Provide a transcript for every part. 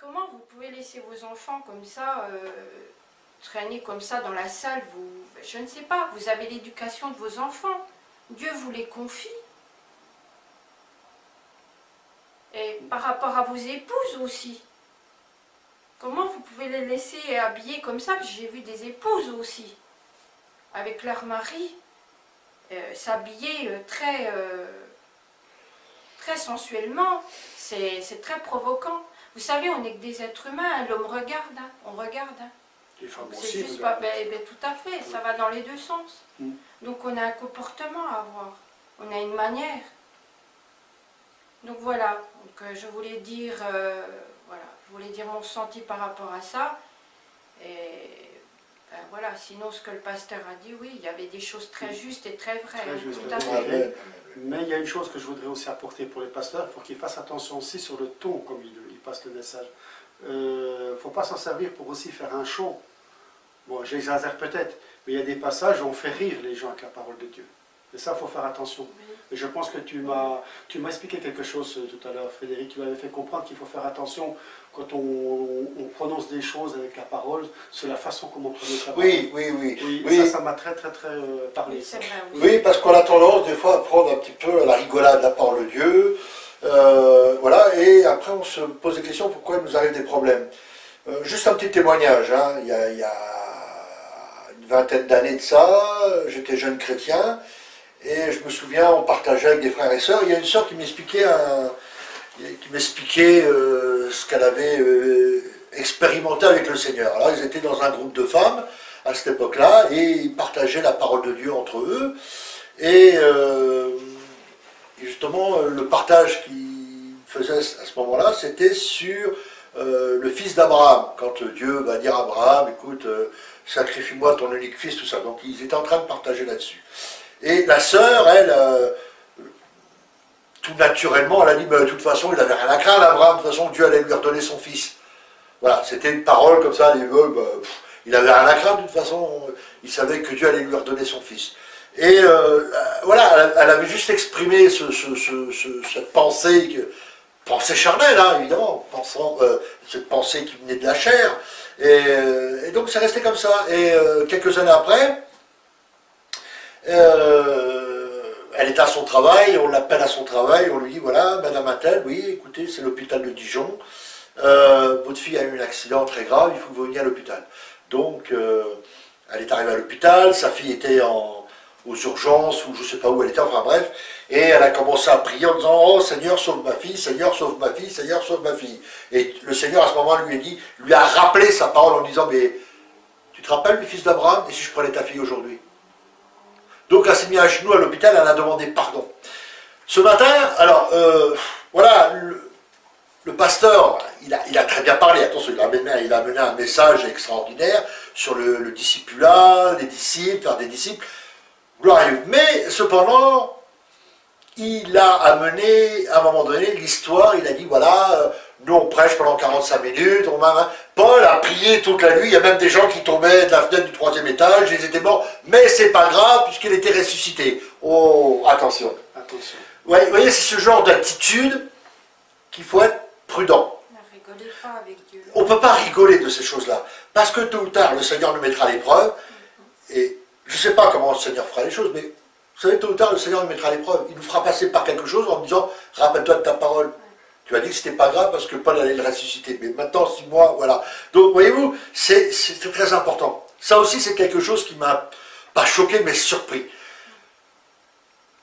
comment vous pouvez laisser vos enfants comme ça, traîner comme ça dans la salle, je ne sais pas, vous avez l'éducation de vos enfants. Dieu vous les confie. Et par rapport à vos épouses aussi. Comment vous pouvez les laisser habiller comme ça? J'ai vu des épouses aussi, avec leur mari, s'habiller très sensuellement. C'est très provoquant. Vous savez, on n'est que des êtres humains, l'homme regarde, hein, on regarde. Hein. Les femmes c'est aussi. juste pas, tout à fait, ça va dans les deux sens. Mm. Donc on a un comportement à avoir, on a une manière. Donc voilà, donc, je voulais dire, voilà, je voulais dire mon ressenti par rapport à ça. Et ben, voilà, sinon ce que le pasteur a dit, oui, il y avait des choses très justes et très vraies. Très juste, tout à fait. Mais il y a une chose que je voudrais aussi apporter pour les pasteurs, il faut qu'ils fassent attention aussi sur le ton comme ils passent le message. Il ne faut pas s'en servir pour aussi faire un show. Bon, j'exagère peut-être, mais il y a des passages où on fait rire les gens avec la parole de Dieu. Et ça, il faut faire attention. Oui. Et je pense que tu m'as expliqué quelque chose tout à l'heure, Frédéric. Tu m'avais fait comprendre qu'il faut faire attention quand on prononce des choses avec la parole, sur la façon comment on prononce la parole. Oui. Ça m'a très parlé. Oui, c'est vrai aussi. Oui, parce qu'on a tendance des fois à prendre un petit peu à la rigolade la parole de Dieu. Voilà, et après on se pose des questions pourquoi il nous arrive des problèmes. Juste un petit témoignage, hein. Il y a une vingtaine d'années de ça, j'étais jeune chrétien, et je me souviens, on partageait avec des frères et sœurs. Il y a une sœur qui m'expliquait ce qu'elle avait expérimenté avec le Seigneur. Alors ils étaient dans un groupe de femmes à cette époque-là, et ils partageaient la parole de Dieu entre eux, et justement le partage qu'ils faisaient à ce moment-là, c'était sur le fils d'Abraham, quand Dieu va dire à Abraham, écoute, sacrifie-moi ton unique fils, tout ça. Donc ils étaient en train de partager là-dessus. Et la sœur, elle, tout naturellement, elle a dit, de toute façon, il n'avait rien à craindre, Abraham, de toute façon, Dieu allait lui redonner son fils. Voilà, c'était une parole comme ça, il n'avait rien à craindre, de toute façon, il savait que Dieu allait lui redonner son fils. Et voilà, elle avait juste exprimé cette pensée, pensée charnelle, hein, évidemment, cette pensée qui venait de la chair, et donc c'est resté comme ça. Et quelques années après, elle est à son travail, on l'appelle à son travail, on lui dit, voilà, Madame Attel, oui, écoutez, c'est l'hôpital de Dijon, votre fille a eu un accident très grave, il faut que vous veniez à l'hôpital. Donc, elle est arrivée à l'hôpital, sa fille était aux urgences, ou je ne sais pas où elle était, enfin bref, et elle a commencé à prier en disant, oh Seigneur, sauve ma fille, Seigneur, sauve ma fille, Seigneur, sauve ma fille. Et le Seigneur, à ce moment, lui a rappelé sa parole en disant, mais tu te rappelles, le fils d'Abraham, et si je prenais ta fille aujourd'hui? Donc elle s'est mise à genoux à l'hôpital, elle a demandé pardon. Ce matin, alors, voilà, le pasteur, il a très bien parlé, attention, il a amené un message extraordinaire sur le discipulat, les disciples, faire des disciples, gloire à Dieu. Mais cependant, il a amené, à un moment donné, l'histoire, il a dit, voilà, nous on prêche pendant 45 minutes, Paul a prié toute la nuit, il y a même des gens qui tombaient de la fenêtre du 3e étage, ils étaient morts, mais c'est pas grave puisqu'il était ressuscité. Oh, attention. Attention. Ouais, vous voyez, c'est ce genre d'attitude qu'il faut être prudent. Ne rigolez pas avec Dieu. On ne peut pas rigoler de ces choses-là, parce que tôt ou tard, le Seigneur nous mettra à l'épreuve, et je ne sais pas comment le Seigneur fera les choses, mais vous savez, tôt ou tard, le Seigneur nous mettra à l'épreuve, il nous fera passer par quelque chose en disant, rappelle-toi de ta parole. Tu as dit que c'était pas grave parce que Paul allait le ressusciter. Mais maintenant, 6 mois, voilà. Donc, voyez-vous, c'est très important. Ça aussi, c'est quelque chose qui m'a pas choqué, mais surpris.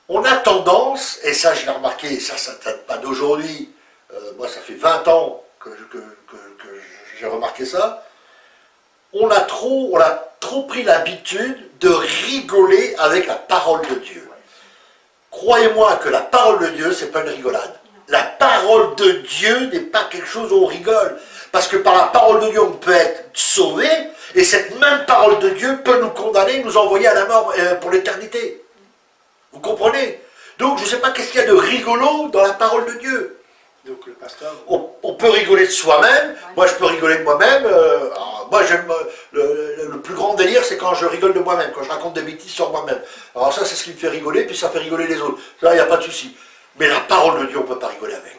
On a tendance, et ça, je l'ai remarqué, et ça ne date pas d'aujourd'hui. Moi, ça fait 20 ans que j'ai remarqué ça. On a trop pris l'habitude de rigoler avec la parole de Dieu. Croyez-moi que la parole de Dieu, c'est pas une rigolade. La parole de Dieu n'est pas quelque chose où on rigole. Parce que par la parole de Dieu, on peut être sauvé, et cette même parole de Dieu peut nous condamner, nous envoyer à la mort pour l'éternité. Vous comprenez? Donc je ne sais pas qu'est-ce qu'il y a de rigolo dans la parole de Dieu. Donc le pasteur... On peut rigoler de soi-même, moi je peux rigoler de moi-même. Moi j'aime le plus grand délire, c'est quand je rigole de moi-même, quand je raconte des bêtises sur moi-même. Alors ça, c'est ce qui me fait rigoler, puis ça fait rigoler les autres. Ça, il n'y a pas de souci. Mais la parole de Dieu, on ne peut pas rigoler avec.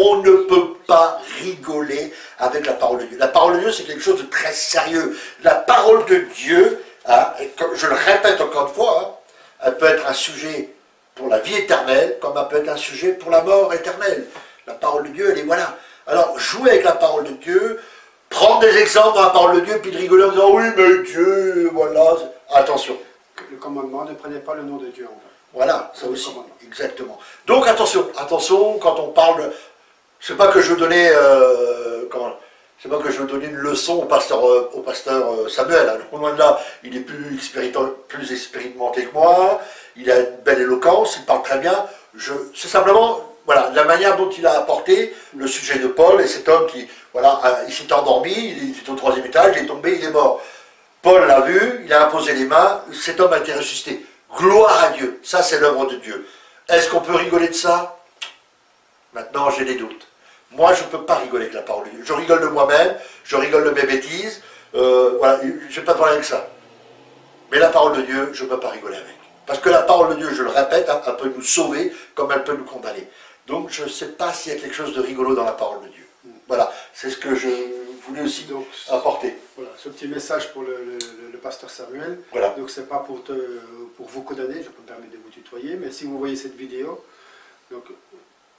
On ne peut pas rigoler avec la parole de Dieu. La parole de Dieu, c'est quelque chose de très sérieux. La parole de Dieu, hein, je le répète encore une fois, hein, elle peut être un sujet pour la vie éternelle, comme elle peut être un sujet pour la mort éternelle. La parole de Dieu, elle est voilà. Alors, jouer avec la parole de Dieu, prendre des exemples dans la parole de Dieu, puis de rigoler en disant, oui, mais Dieu, voilà. Attention. Le commandement, ne prenez pas le nom de Dieu en vain. Voilà, ça aussi, exactement. Donc attention, attention, quand on parle, c'est pas que je veux donner, c'est pas que je veux donner une leçon au pasteur Samuel. Hein. Au moins de là, il est plus expérimenté que moi, il a une belle éloquence, il parle très bien. C'est simplement, voilà, la manière dont il a apporté le sujet de Paul et cet homme qui, voilà, il s'est endormi, il est au 3e étage, il est tombé, il est mort. Paul l'a vu, il a imposé les mains, cet homme a été ressuscité. Gloire à Dieu, ça c'est l'œuvre de Dieu. Est-ce qu'on peut rigoler de ça? Maintenant j'ai des doutes. Moi je ne peux pas rigoler avec la parole de Dieu. Je rigole de moi-même, je rigole de mes bêtises, voilà, je n'ai pas de problème avec ça. Mais la parole de Dieu, je ne peux pas rigoler avec. Parce que la parole de Dieu, je le répète, elle peut nous sauver comme elle peut nous condamner. Donc je ne sais pas s'il y a quelque chose de rigolo dans la parole de Dieu. Voilà, c'est ce que je voulais aussi donc apporter. Voilà, ce petit message pour le pasteur Samuel. Voilà. Donc c'est pas pour vous condamner, je peux me permettre de vous tutoyer, mais si vous voyez cette vidéo, donc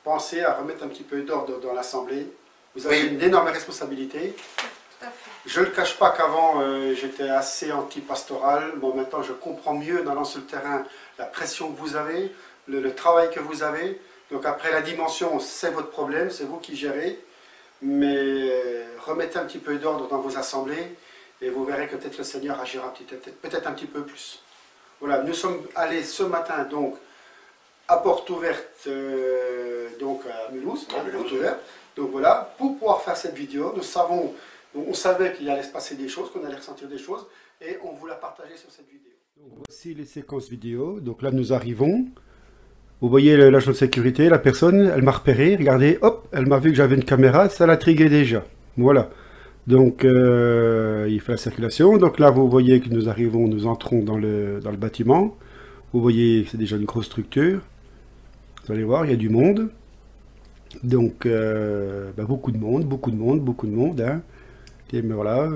pensez à remettre un petit peu d'ordre dans l'assemblée. Vous avez une énorme responsabilité. Tout à fait. Je ne le cache pas qu'avant j'étais assez anti-pastoral. Bon, maintenant je comprends mieux dans sur le terrain la pression que vous avez, le travail que vous avez. Donc après la dimension, c'est votre problème, c'est vous qui gérez. Mais remettez un petit peu d'ordre dans vos assemblées et vous verrez que peut-être le Seigneur agira peut-être un petit peu plus. Voilà, nous sommes allés ce matin donc à porte ouverte, donc à Mulhouse, porte ouverte. Donc voilà, pour pouvoir faire cette vidéo, on savait qu'il allait se passer des choses, qu'on allait ressentir des choses et on vous l'a partagé sur cette vidéo. Donc voici les séquences vidéo. Donc là nous arrivons. Vous voyez l'agent de sécurité, la personne, elle m'a repéré, regardez, hop, elle m'a vu que j'avais une caméra, ça l'intriguait déjà. Voilà. Donc, il fait la circulation. Donc là, vous voyez que nous entrons dans le bâtiment. Vous voyez que c'est déjà une grosse structure. Vous allez voir, il y a du monde. Donc, beaucoup de monde. Hein. Et mais voilà,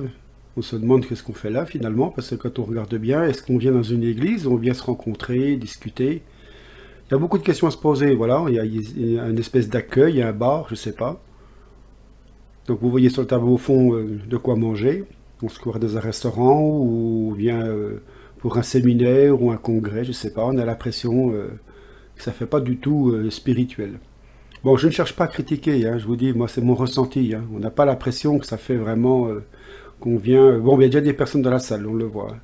on se demande qu'est-ce qu'on fait là finalement, parce que quand on regarde bien, est-ce qu'on vient dans une église, on vient se rencontrer, discuter? Il y a beaucoup de questions à se poser, voilà, il y a une espèce d'accueil, il y a un bar, je ne sais pas. Donc vous voyez sur le tableau au fond de quoi manger. On se croirait dans un restaurant ou bien pour un séminaire ou un congrès, je ne sais pas. On a l'impression que ça ne fait pas du tout spirituel. Bon, je ne cherche pas à critiquer, hein, je vous dis, moi c'est mon ressenti. Hein. On n'a pas l'impression que ça fait vraiment qu'on vient... Bon, il y a déjà des personnes dans la salle, on le voit. Hein.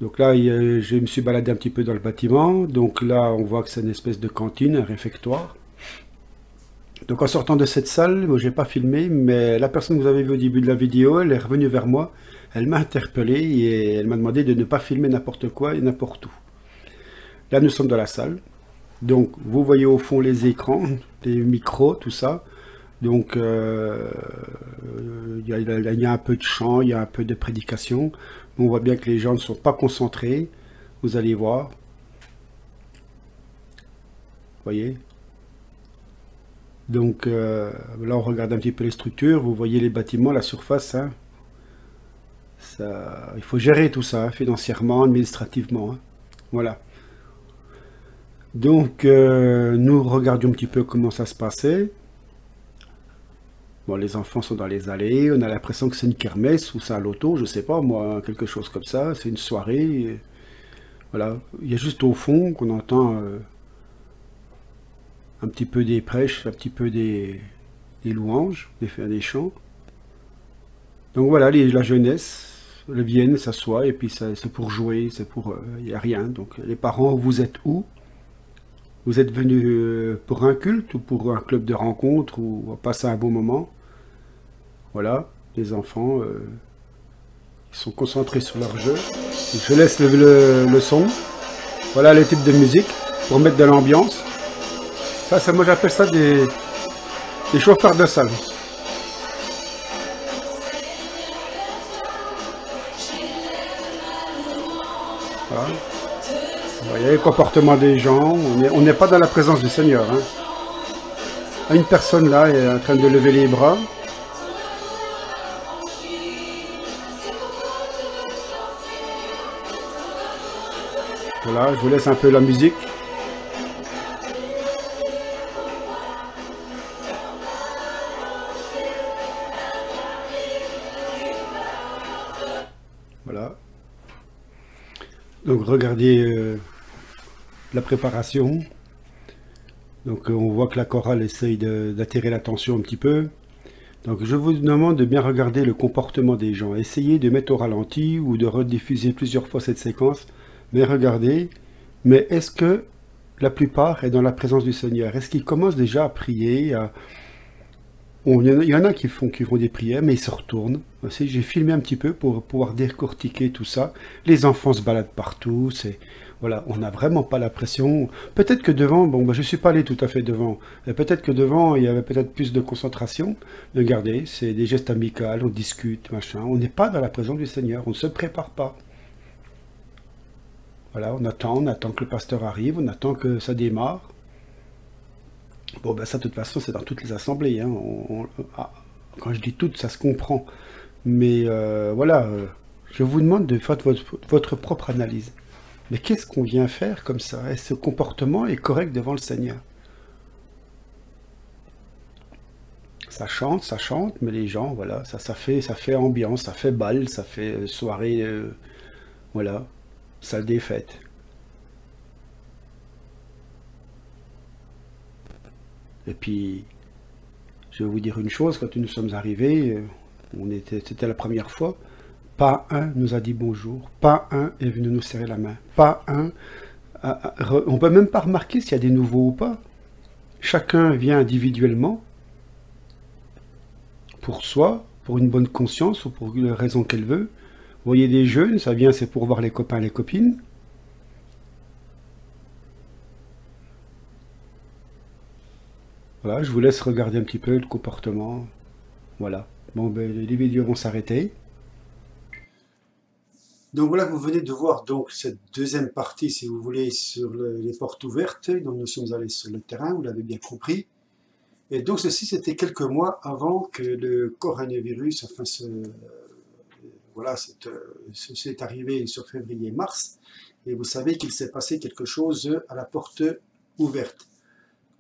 Donc là, je me suis baladé un petit peu dans le bâtiment. Donc là, on voit que c'est une espèce de cantine, un réfectoire. Donc en sortant de cette salle, je n'ai pas filmé, mais la personne que vous avez vue au début de la vidéo, elle est revenue vers moi. Elle m'a interpellé et elle m'a demandé de ne pas filmer n'importe quoi et n'importe où. Là, nous sommes dans la salle. Donc, vous voyez au fond les écrans, les micros, tout ça. Donc, il y a un peu de chant, il y a un peu de prédication. On voit bien que les gens ne sont pas concentrés. Vous allez voir. Vous voyez? Donc, là, on regarde un petit peu les structures. Vous voyez les bâtiments, la surface. Hein. Ça, il faut gérer tout ça, hein, financièrement, administrativement. Hein. Voilà. Donc, nous regardions un petit peu comment ça se passait. Bon, les enfants sont dans les allées, on a l'impression que c'est une kermesse ou c'est un loto, je sais pas, moi, quelque chose comme ça, c'est une soirée. Voilà, il y a juste au fond qu'on entend un petit peu des prêches, un petit peu des louanges, des chants. Donc voilà, la jeunesse, ils viennent, s'assoient, et puis c'est pour jouer, c'est pour... il n'y a rien. Donc les parents, vous êtes où? Vous êtes venus pour un culte ou pour un club de rencontre ou passer un bon moment? Voilà, les enfants, ils sont concentrés sur leur jeu. Je laisse le son. Voilà le type de musique pour mettre de l'ambiance. Ça, moi j'appelle ça des chauffeurs de salle. Voilà. Vous voyez le comportement des gens. On n'est pas dans la présence du Seigneur. Hein. Une personne là est en train de lever les bras. Voilà, je vous laisse un peu la musique. Voilà. Donc regardez la préparation. Donc on voit que la chorale essaye d'attirer l'attention un petit peu. Donc je vous demande de bien regarder le comportement des gens. Essayez de mettre au ralenti ou de rediffuser plusieurs fois cette séquence. Mais regardez, mais est-ce que la plupart est dans la présence du Seigneur? Est-ce qu'ils commencent déjà à prier? Il y en a qui font des prières, mais ils se retournent. J'ai filmé un petit peu pour pouvoir décortiquer tout ça. Les enfants se baladent partout. Voilà, on n'a vraiment pas la pression. Peut-être que devant, bon, je ne suis pas allé tout à fait devant. Peut-être que devant, il y avait peut-être plus de concentration. Regardez, c'est des gestes amicaux, on discute, machin. On n'est pas dans la présence du Seigneur, on ne se prépare pas. Voilà, on attend que le pasteur arrive, on attend que ça démarre. Bon, ben ça, de toute façon, c'est dans toutes les assemblées. Hein. Quand je dis toutes, ça se comprend. Mais voilà, je vous demande de faire votre propre analyse. Mais qu'est-ce qu'on vient faire comme ça? Est-ce que ce comportement est correct devant le Seigneur? Ça chante, mais les gens, voilà, ça fait ambiance, ça fait bal, ça fait soirée, voilà, salle des fêtes. Et puis, je vais vous dire une chose, quand nous sommes arrivés, c'était la première fois, pas un nous a dit bonjour, pas un est venu nous serrer la main, pas un. On ne peut même pas remarquer s'il y a des nouveaux ou pas. Chacun vient individuellement, pour soi, pour une bonne conscience ou pour une raison qu'elle veut. Vous voyez des jeunes, ça vient, c'est pour voir les copains, les copines. Voilà, je vous laisse regarder un petit peu le comportement. Voilà. Bon, ben, les vidéos vont s'arrêter. Donc voilà, vous venez de voir donc cette deuxième partie, si vous voulez, sur les portes ouvertes. Donc nous sommes allés sur le terrain, vous l'avez bien compris. Et donc ceci, c'était quelques mois avant que le coronavirus, enfin, voilà, c'est arrivé sur février-mars. Et vous savez qu'il s'est passé quelque chose à la porte ouverte.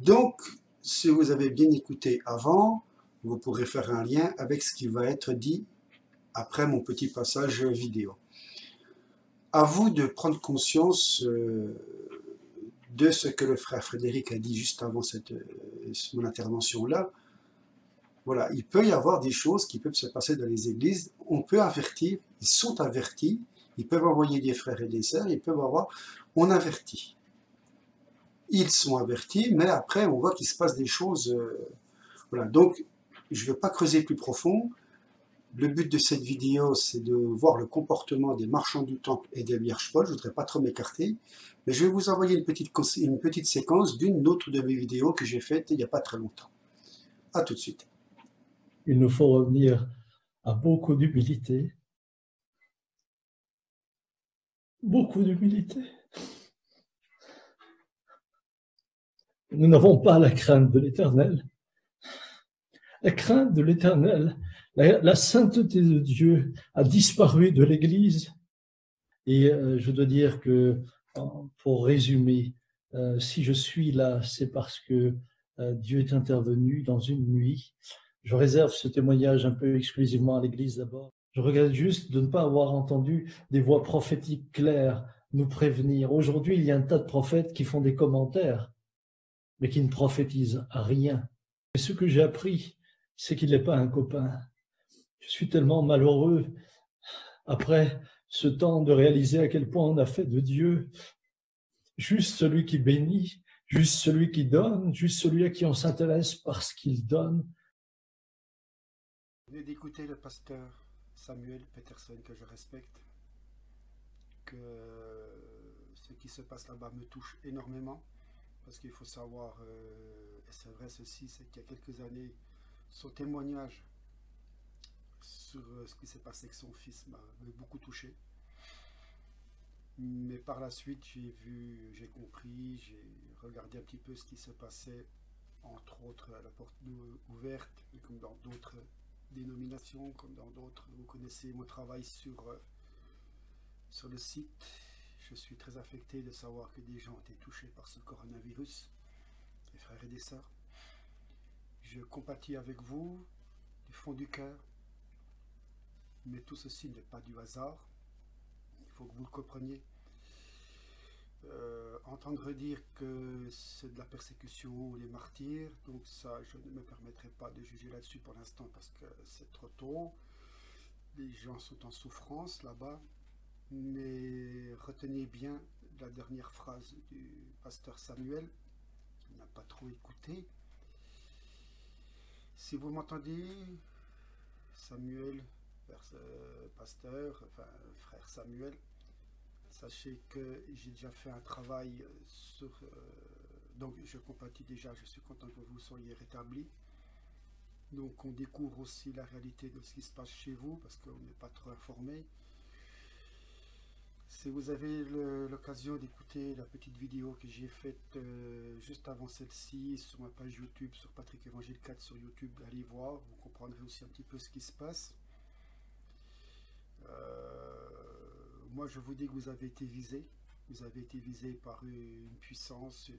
Donc, si vous avez bien écouté avant, vous pourrez faire un lien avec ce qui va être dit après mon petit passage vidéo. À vous de prendre conscience de ce que le frère Frédéric a dit juste avant mon intervention-là. Voilà, il peut y avoir des choses qui peuvent se passer dans les églises. On peut avertir, ils sont avertis, ils peuvent envoyer des frères et des sœurs, ils peuvent avoir, on avertit. Ils sont avertis, mais après on voit qu'il se passe des choses. Voilà, donc je ne veux pas creuser plus profond. Le but de cette vidéo, c'est de voir le comportement des marchands du temple et des vierges folles. Je ne voudrais pas trop m'écarter, mais je vais vous envoyer une petite séquence d'une autre de mes vidéos que j'ai faite il n'y a pas très longtemps. A tout de suite. Il nous faut revenir à beaucoup d'humilité. Beaucoup d'humilité. Nous n'avons pas la crainte de l'Éternel. La crainte de l'Éternel, la sainteté de Dieu a disparu de l'Église. Et je dois dire que, pour résumer, si je suis là, c'est parce que Dieu est intervenu dans une nuit. Je réserve ce témoignage un peu exclusivement à l'Église d'abord. Je regrette juste de ne pas avoir entendu des voix prophétiques claires nous prévenir. Aujourd'hui, il y a un tas de prophètes qui font des commentaires, mais qui ne prophétisent rien. Et ce que j'ai appris, c'est qu'il n'est pas un copain. Je suis tellement malheureux, après ce temps, de réaliser à quel point on a fait de Dieu juste celui qui bénit, juste celui qui donne, juste celui à qui on s'intéresse parce qu'il donne. Vous venez d'écouter le pasteur Samuel Peterson, que je respecte, que ce qui se passe là-bas me touche énormément, parce qu'il faut savoir, et c'est vrai ceci, c'est qu'il y a quelques années, son témoignage sur ce qui s'est passé avec son fils m'a beaucoup touché. Mais par la suite, j'ai compris, j'ai regardé un petit peu ce qui se passait entre autres à la porte ouverte, comme dans d'autres dénominations, comme dans d'autres. Vous connaissez mon travail sur le site. Je suis très affecté de savoir que des gens ont été touchés par ce coronavirus, des frères et des sœurs. Je compatis avec vous du fond du cœur, mais tout ceci n'est pas du hasard. Il faut que vous le compreniez. Entendre dire que c'est de la persécution ou les martyrs, donc ça, je ne me permettrai pas de juger là-dessus pour l'instant parce que c'est trop tôt. Les gens sont en souffrance là-bas, mais retenez bien la dernière phrase du pasteur Samuel, qui n'a pas trop écouté. Si vous m'entendez, Samuel, pasteur, enfin frère Samuel, sachez que j'ai déjà fait un travail sur... donc je compatis déjà, je suis content que vous soyez rétablis. Donc on découvre aussi la réalité de ce qui se passe chez vous, parce qu'on n'est pas trop informé. Si vous avez l'occasion d'écouter la petite vidéo que j'ai faite juste avant celle-ci, sur ma page YouTube, sur Patrick Évangile 4 sur YouTube, allez voir, vous comprendrez aussi un petit peu ce qui se passe. Moi je vous dis que vous avez été visé par une puissance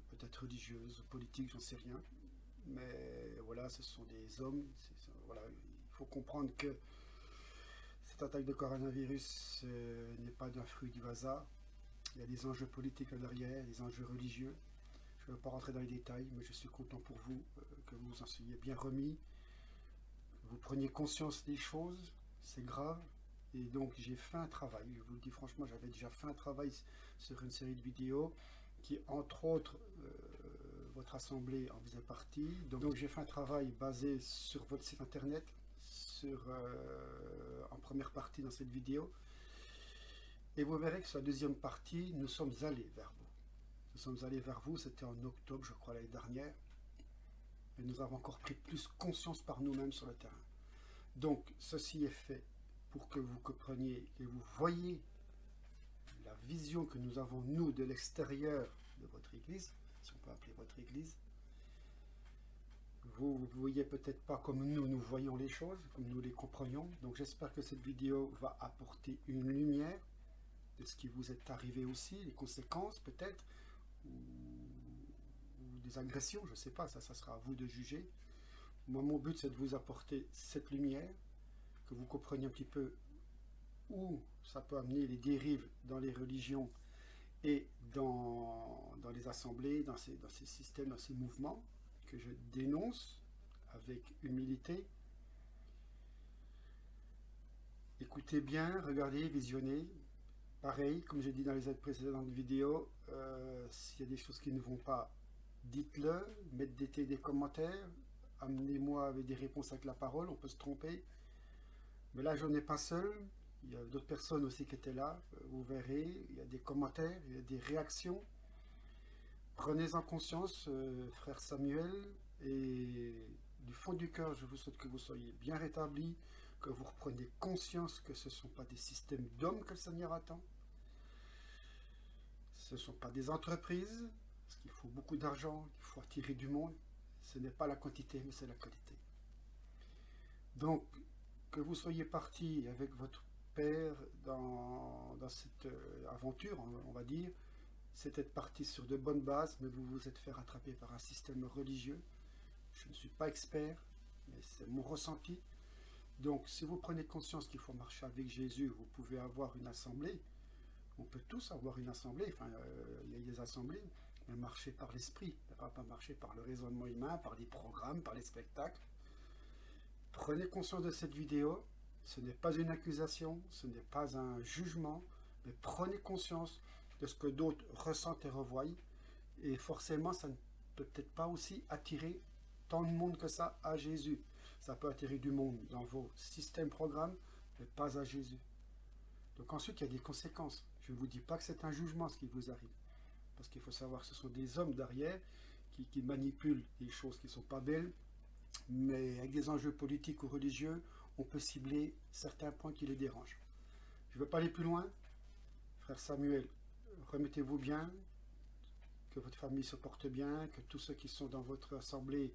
peut-être religieuse, politique, j'en sais rien, mais voilà, ce sont des hommes, voilà, il faut comprendre que cette attaque de coronavirus n'est pas d'un fruit du hasard. Il y a des enjeux politiques là derrière, des enjeux religieux. Je ne vais pas rentrer dans les détails, mais je suis content pour vous que vous vous en soyez bien remis, que vous preniez conscience des choses. C'est grave, et donc j'ai fait un travail, je vous le dis franchement, j'avais déjà fait un travail sur une série de vidéos qui, entre autres, votre assemblée en faisait partie. Donc j'ai fait un travail basé sur votre site internet, en première partie dans cette vidéo, et vous verrez que sur la deuxième partie, nous sommes allés vers vous. Nous sommes allés vers vous, c'était en octobre, je crois, l'année dernière, et nous avons encore pris plus conscience par nous-mêmes sur le terrain. Donc, ceci est fait pour que vous compreniez et vous voyez la vision que nous avons, nous, de l'extérieur de votre église, si on peut appeler votre église. Vous ne voyez peut-être pas comme nous voyons les choses, comme nous les comprenions. Donc, j'espère que cette vidéo va apporter une lumière de ce qui vous est arrivé aussi, les conséquences peut-être, ou des agressions, je ne sais pas, ça sera à vous de juger. Moi, mon but, c'est de vous apporter cette lumière, que vous compreniez un petit peu où ça peut amener les dérives dans les religions et dans les assemblées, dans ces systèmes, dans ces mouvements, que je dénonce avec humilité. Écoutez bien, regardez, visionnez. Pareil, comme j'ai dit dans les précédentes vidéos, s'il y a des choses qui ne vont pas, dites-le, mettez des commentaires. Amenez-moi avec des réponses avec la parole, on peut se tromper. Mais là, je n'en ai pas seul. Il y a d'autres personnes aussi qui étaient là. Vous verrez, il y a des commentaires, il y a des réactions. Prenez-en conscience, frère Samuel. Et du fond du cœur, je vous souhaite que vous soyez bien rétablis, que vous repreniez conscience que ce ne sont pas des systèmes d'hommes que le Seigneur attend. Ce ne sont pas des entreprises, parce qu'il faut beaucoup d'argent, il faut attirer du monde. Ce n'est pas la quantité, mais c'est la qualité. Donc, que vous soyez parti avec votre père dans cette aventure, on va dire, c'était parti sur de bonnes bases, mais vous vous êtes fait rattraper par un système religieux. Je ne suis pas expert, mais c'est mon ressenti. Donc, si vous prenez conscience qu'il faut marcher avec Jésus, vous pouvez avoir une assemblée. On peut tous avoir une assemblée, enfin, il y a des assemblées, mais marcher par l'esprit, pas marcher par le raisonnement humain, par les programmes, par les spectacles. Prenez conscience de cette vidéo, ce n'est pas une accusation, ce n'est pas un jugement, mais prenez conscience de ce que d'autres ressentent et revoient, et forcément, ça ne peut peut-être pas aussi attirer tant de monde que ça à Jésus. Ça peut attirer du monde dans vos systèmes, programmes, mais pas à Jésus. Donc ensuite, il y a des conséquences. Je ne vous dis pas que c'est un jugement ce qui vous arrive. Parce qu'il faut savoir que ce sont des hommes derrière qui manipulent des choses qui ne sont pas belles. Mais avec des enjeux politiques ou religieux, on peut cibler certains points qui les dérangent. Je ne veux pas aller plus loin. Frère Samuel, remettez-vous bien. que votre famille se porte bien, que tous ceux qui sont dans votre assemblée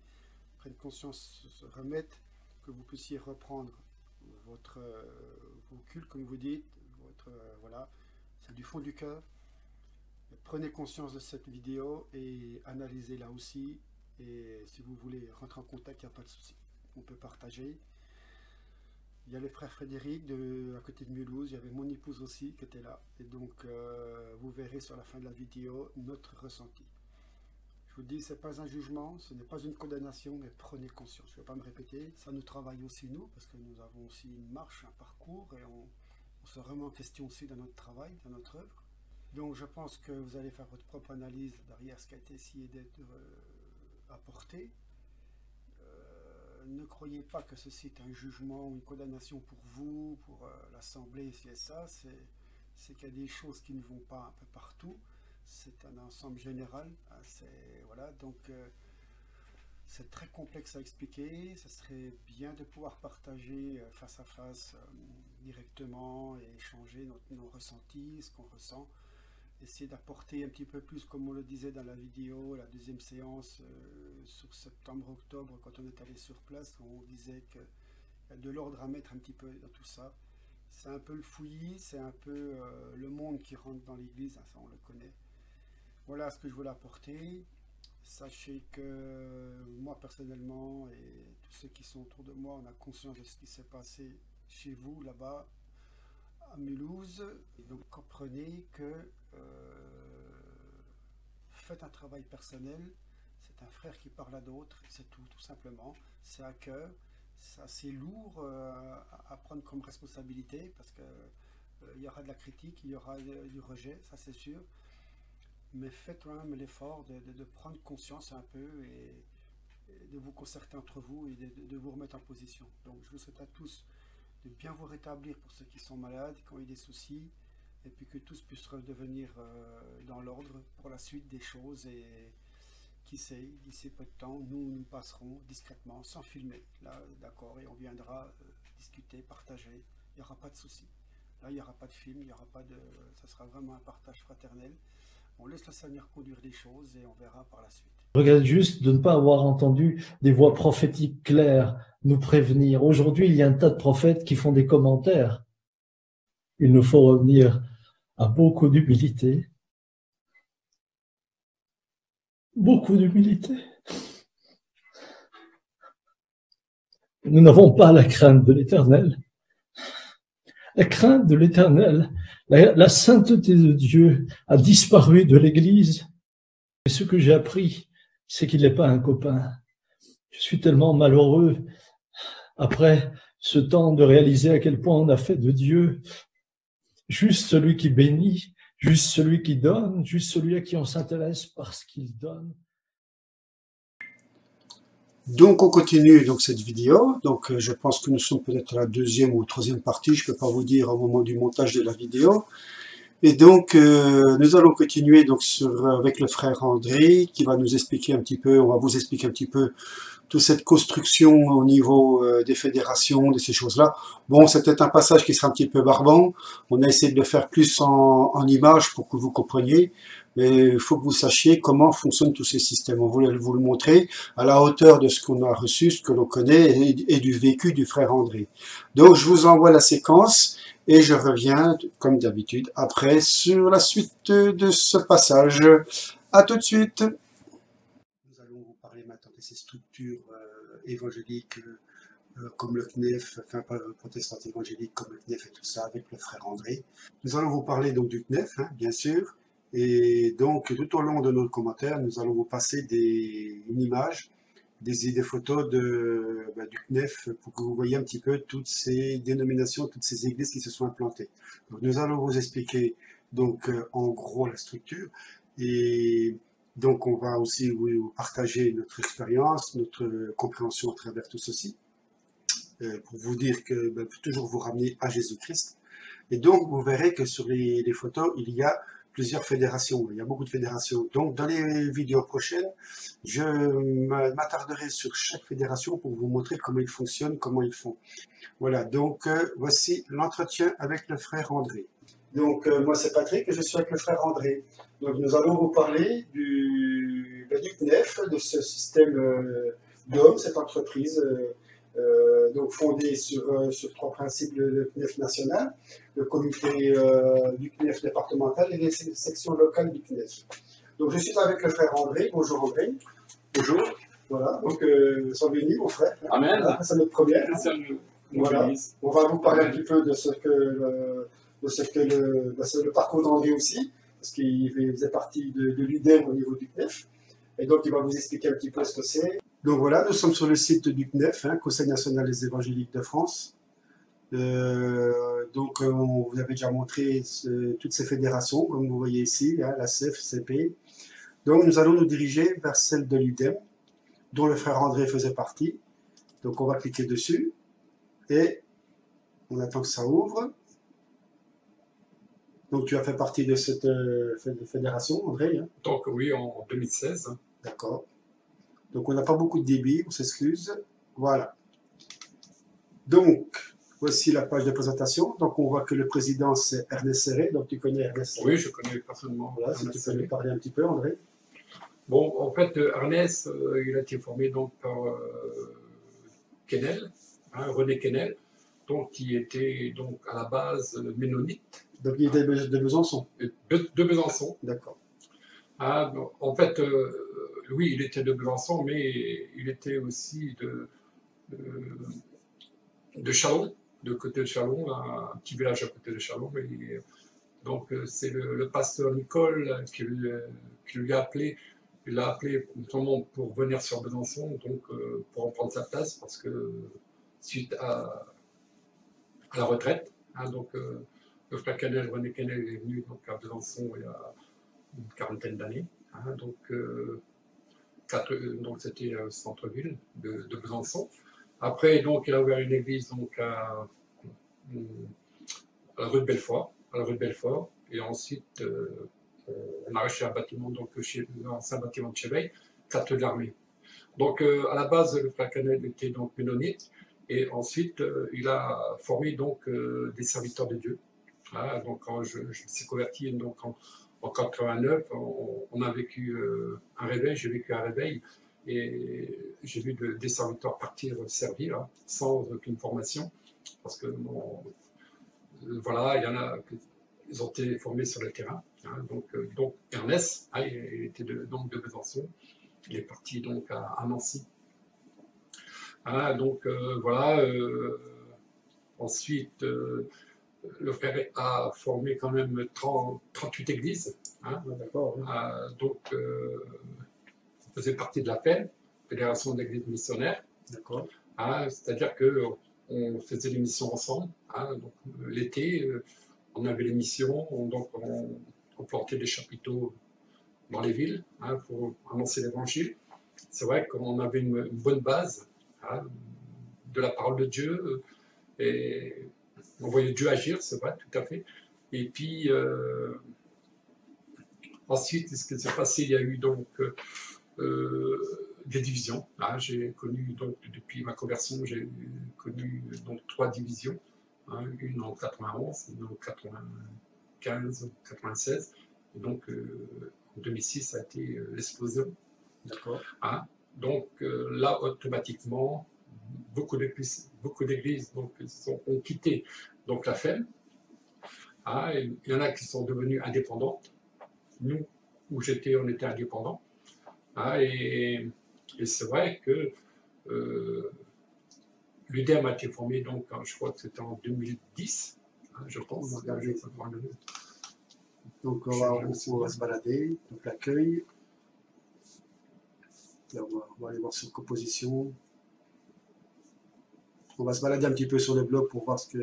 prennent conscience, se remettent, que vous puissiez reprendre vos cultes, comme vous dites, voilà, c'est du fond du cœur. Prenez conscience de cette vidéo et analysez-la aussi. Et si vous voulez rentrer en contact, il n'y a pas de souci. On peut partager. Il y a les frères Frédéric à côté de Mulhouse. Il y avait mon épouse aussi qui était là. Et donc, vous verrez sur la fin de la vidéo notre ressenti. Je vous dis, ce n'est pas un jugement, ce n'est pas une condamnation, mais prenez conscience. Je ne vais pas me répéter. Ça nous travaille aussi, nous, parce que nous avons aussi une marche, un parcours, et on se remet en question aussi dans notre travail, dans notre œuvre. Donc, je pense que vous allez faire votre propre analyse derrière ce qui a été essayé d'être apporté. Ne croyez pas que ceci est un jugement ou une condamnation pour vous, pour l'Assemblée, c'est ça. C'est qu'il y a des choses qui ne vont pas un peu partout. C'est un ensemble général. Voilà, donc c'est très complexe à expliquer. Ce serait bien de pouvoir partager face à face directement et échanger nos ressentis, ce qu'on ressent. Essayer d'apporter un petit peu plus, comme on le disait dans la vidéo, la deuxième séance sur septembre-octobre, quand on est allé sur place, on disait qu'il y a de l'ordre à mettre un petit peu dans tout ça. C'est un peu le fouillis, c'est un peu le monde qui rentre dans l'église, ça on le connaît. Voilà ce que je voulais apporter. Sachez que moi personnellement et tous ceux qui sont autour de moi, on a conscience de ce qui s'est passé chez vous là-bas à Mulhouse. Et donc comprenez que faites un travail personnel. C'est un frère qui parle à d'autres, c'est tout simplement. C'est à cœur, c'est assez lourd à prendre comme responsabilité parce que il y aura de la critique, il y aura du rejet, ça c'est sûr. Mais faites quand même l'effort de prendre conscience un peu et de vous concerter entre vous et de vous remettre en position. Donc je vous souhaite à tous de bien vous rétablir pour ceux qui sont malades, qui ont eu des soucis, et puis que tous puissent redevenir dans l'ordre pour la suite des choses. Et qui sait, d'ici peu de temps, nous passerons discrètement, sans filmer, là, d'accord, et on viendra discuter, partager, il n'y aura pas de soucis. Là, il n'y aura pas de film, il n'y aura pas de... ça sera vraiment un partage fraternel. On laisse le Seigneur conduire les choses et on verra par la suite. Je regrette juste de ne pas avoir entendu des voix prophétiques claires nous prévenir. Aujourd'hui, il y a un tas de prophètes qui font des commentaires. Il nous faut revenir à beaucoup d'humilité. Beaucoup d'humilité. Nous n'avons pas la crainte de l'Éternel. La crainte de l'Éternel, la sainteté de Dieu a disparu de l'Église. Et ce que j'ai appris, c'est qu'il n'est pas un copain. Je suis tellement malheureux après ce temps de réaliser à quel point on a fait de Dieu juste celui qui bénit, juste celui qui donne, juste celui à qui on s'intéresse parce qu'il donne. Donc on continue donc cette vidéo. Donc je pense que nous sommes peut-être à la deuxième ou troisième partie, je ne peux pas vous dire au moment du montage de la vidéo. Et donc nous allons continuer donc avec le frère André qui va nous expliquer un petit peu, on va vous expliquer un petit peu toute cette construction au niveau des fédérations, de ces choses-là. Bon, c'est peut-être un passage qui sera un petit peu barbant. On a essayé de le faire plus en images pour que vous compreniez. Mais il faut que vous sachiez comment fonctionnent tous ces systèmes. On voulait vous le montrer à la hauteur de ce qu'on a reçu, ce que l'on connaît et du vécu du frère André. Donc je vous envoie la séquence et je reviens, comme d'habitude, après sur la suite de ce passage. À tout de suite. Nous allons vous parler maintenant de ces structures évangéliques comme le CNEF, enfin pas protestant évangélique comme le CNEF et tout ça, avec le frère André. Nous allons vous parler donc du CNEF, hein, bien sûr. Et donc, tout au long de notre commentaire, nous allons vous passer une image, des photos du CNEF pour que vous voyez un petit peu toutes ces dénominations, toutes ces églises qui se sont implantées. Donc, nous allons vous expliquer donc en gros la structure et donc on va aussi vous partager notre expérience, notre compréhension à travers tout ceci pour vous dire que faut toujours vous ramener à Jésus-Christ. Et donc, vous verrez que sur les photos, il y a plusieurs fédérations, il y a beaucoup de fédérations. Donc dans les vidéos prochaines, je m'attarderai sur chaque fédération pour vous montrer comment ils fonctionnent, comment ils font. Voilà, donc voici l'entretien avec le frère André. Donc, moi, c'est Patrick et je suis avec le frère André. Donc, nous allons vous parler du CNEF, de ce système DOM, cette entreprise donc fondée sur trois principes, le CNEF national, le comité du CNEF départemental et les sections locales du CNEF. Donc, je suis avec le frère André. Bonjour André. Bonjour. Voilà, donc sois béni, mon frère. Amen. Voilà, c'est notre première. Voilà. On va vous parler un petit peu de ce que le parcours d'André aussi, parce qu'il faisait partie de l'UDEM au niveau du CNEF. Et donc, il va vous expliquer un petit peu ce que c'est. Donc voilà, nous sommes sur le site du CNEF, Conseil national des évangéliques de France. Donc, on vous avait déjà montré toutes ces fédérations, comme vous voyez ici, la CEF, CP. Donc, nous allons nous diriger vers celle de l'UDEM, dont le frère André faisait partie. Donc, on va cliquer dessus et on attend que ça ouvre. Donc, tu as fait partie de cette fédération, André, hein? Donc oui, en 2016. D'accord. Donc, on n'a pas beaucoup de débit, on s'excuse. Voilà. Donc, voici la page de présentation. Donc, on voit que le président, c'est Ernest Serré. Donc, tu connais Ernest Serré? Oui, je connais personnellement. Voilà, si tu peux nous parler un petit peu, André. Bon, en fait, Ernest, il a été formé donc par Quesnel, René Quesnel, donc qui était donc à la base ménonite. Donc, il était de Besançon. De Besançon. D'accord. En fait, oui, il était de Besançon, mais il était aussi de Châlons, de côté de Châlons, un petit village à côté de Châlons. Donc, c'est le pasteur Nicole qui lui a appelé. Il l'a appelé notamment pour venir sur Besançon, donc pour en prendre sa place, parce que suite à la retraite, donc le frère Quesnel, René Quesnel, est venu donc, à Besançon il y a une quarantaine d'années. Donc c'était le centre-ville de Besançon. Après, donc, il a ouvert une église donc, à la rue de Belfort, et ensuite on a acheté un bâtiment, donc l'ancien bâtiment de Cheveille, 4 de l'armée. Donc à la base, le frère Quesnel était donc ménonite, et ensuite il a formé donc des serviteurs de Dieu. Donc quand je me suis converti donc, en 89, on a vécu un réveil, j'ai vécu un réveil, et j'ai vu des serviteurs partir servir sans aucune formation, parce que voilà, il y en a ils ont été formés sur le terrain. Donc Ernest, il était donc de Besançon, il est parti donc à Nancy. Donc voilà. Ensuite, le frère a formé quand même 38 églises. D'accord. Donc, ça faisait partie de la FEM, Fédération d'églises missionnaires. D'accord. C'est-à-dire qu'on faisait des missions ensemble. Donc l'été, on avait les missions, donc on plantait des chapiteaux dans les villes pour annoncer l'évangile. C'est vrai qu'on avait une bonne base de la parole de Dieu, et on voyait Dieu agir, c'est vrai, tout à fait. Et puis ensuite, ce qui s'est passé, il y a eu donc des divisions. J'ai connu donc depuis ma conversion, j'ai connu donc 3 divisions. Une en 91, une en 95, 96, et donc en 2006 ça a été l'explosion. D'accord. Donc là automatiquement beaucoup d'églises donc ont quitté donc la FEM. Il y en a qui sont devenues indépendantes. Nous où j'étais, on était indépendants. Et c'est vrai que l'UDEM a été formé, donc, je crois que c'était en 2010, je pense. Donc, on va se balader. Donc, l'accueil. On va aller voir sur composition. On va se balader un petit peu sur le blog pour voir si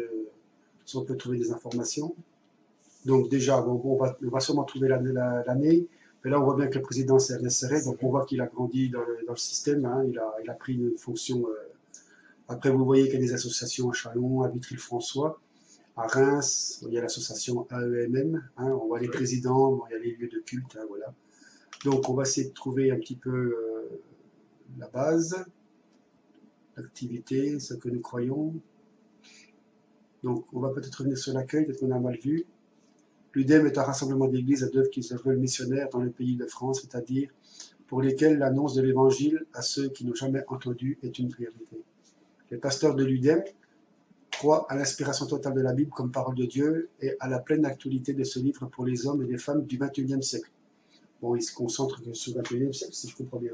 on peut trouver des informations. Donc, déjà, on va sûrement trouver l'année. Mais là, on voit bien que le président c'est Ernest Serré. Donc, on voit qu'il a grandi dans le système. Il a pris une fonction. Après, vous voyez qu'il y a des associations à Châlons, à Vitry-le-François, à Reims, il y a l'association AEMM, on voit les présidents, il y a les lieux de culte, voilà. Donc, on va essayer de trouver un petit peu la base, l'activité, ce que nous croyons. Donc, on va peut-être revenir sur l'accueil, peut-être qu'on a mal vu. L'UDEM est un rassemblement d'églises à d'œuvres qui se veulent missionnaires dans le pays de France, c'est-à-dire pour lesquels l'annonce de l'évangile à ceux qui n'ont jamais entendu est une priorité. Les pasteurs de l'UDEM croient à l'inspiration totale de la Bible comme parole de Dieu et à la pleine actualité de ce livre pour les hommes et les femmes du XXIe siècle. Bon, ils se concentrent sur le XXIe siècle, si je comprends bien.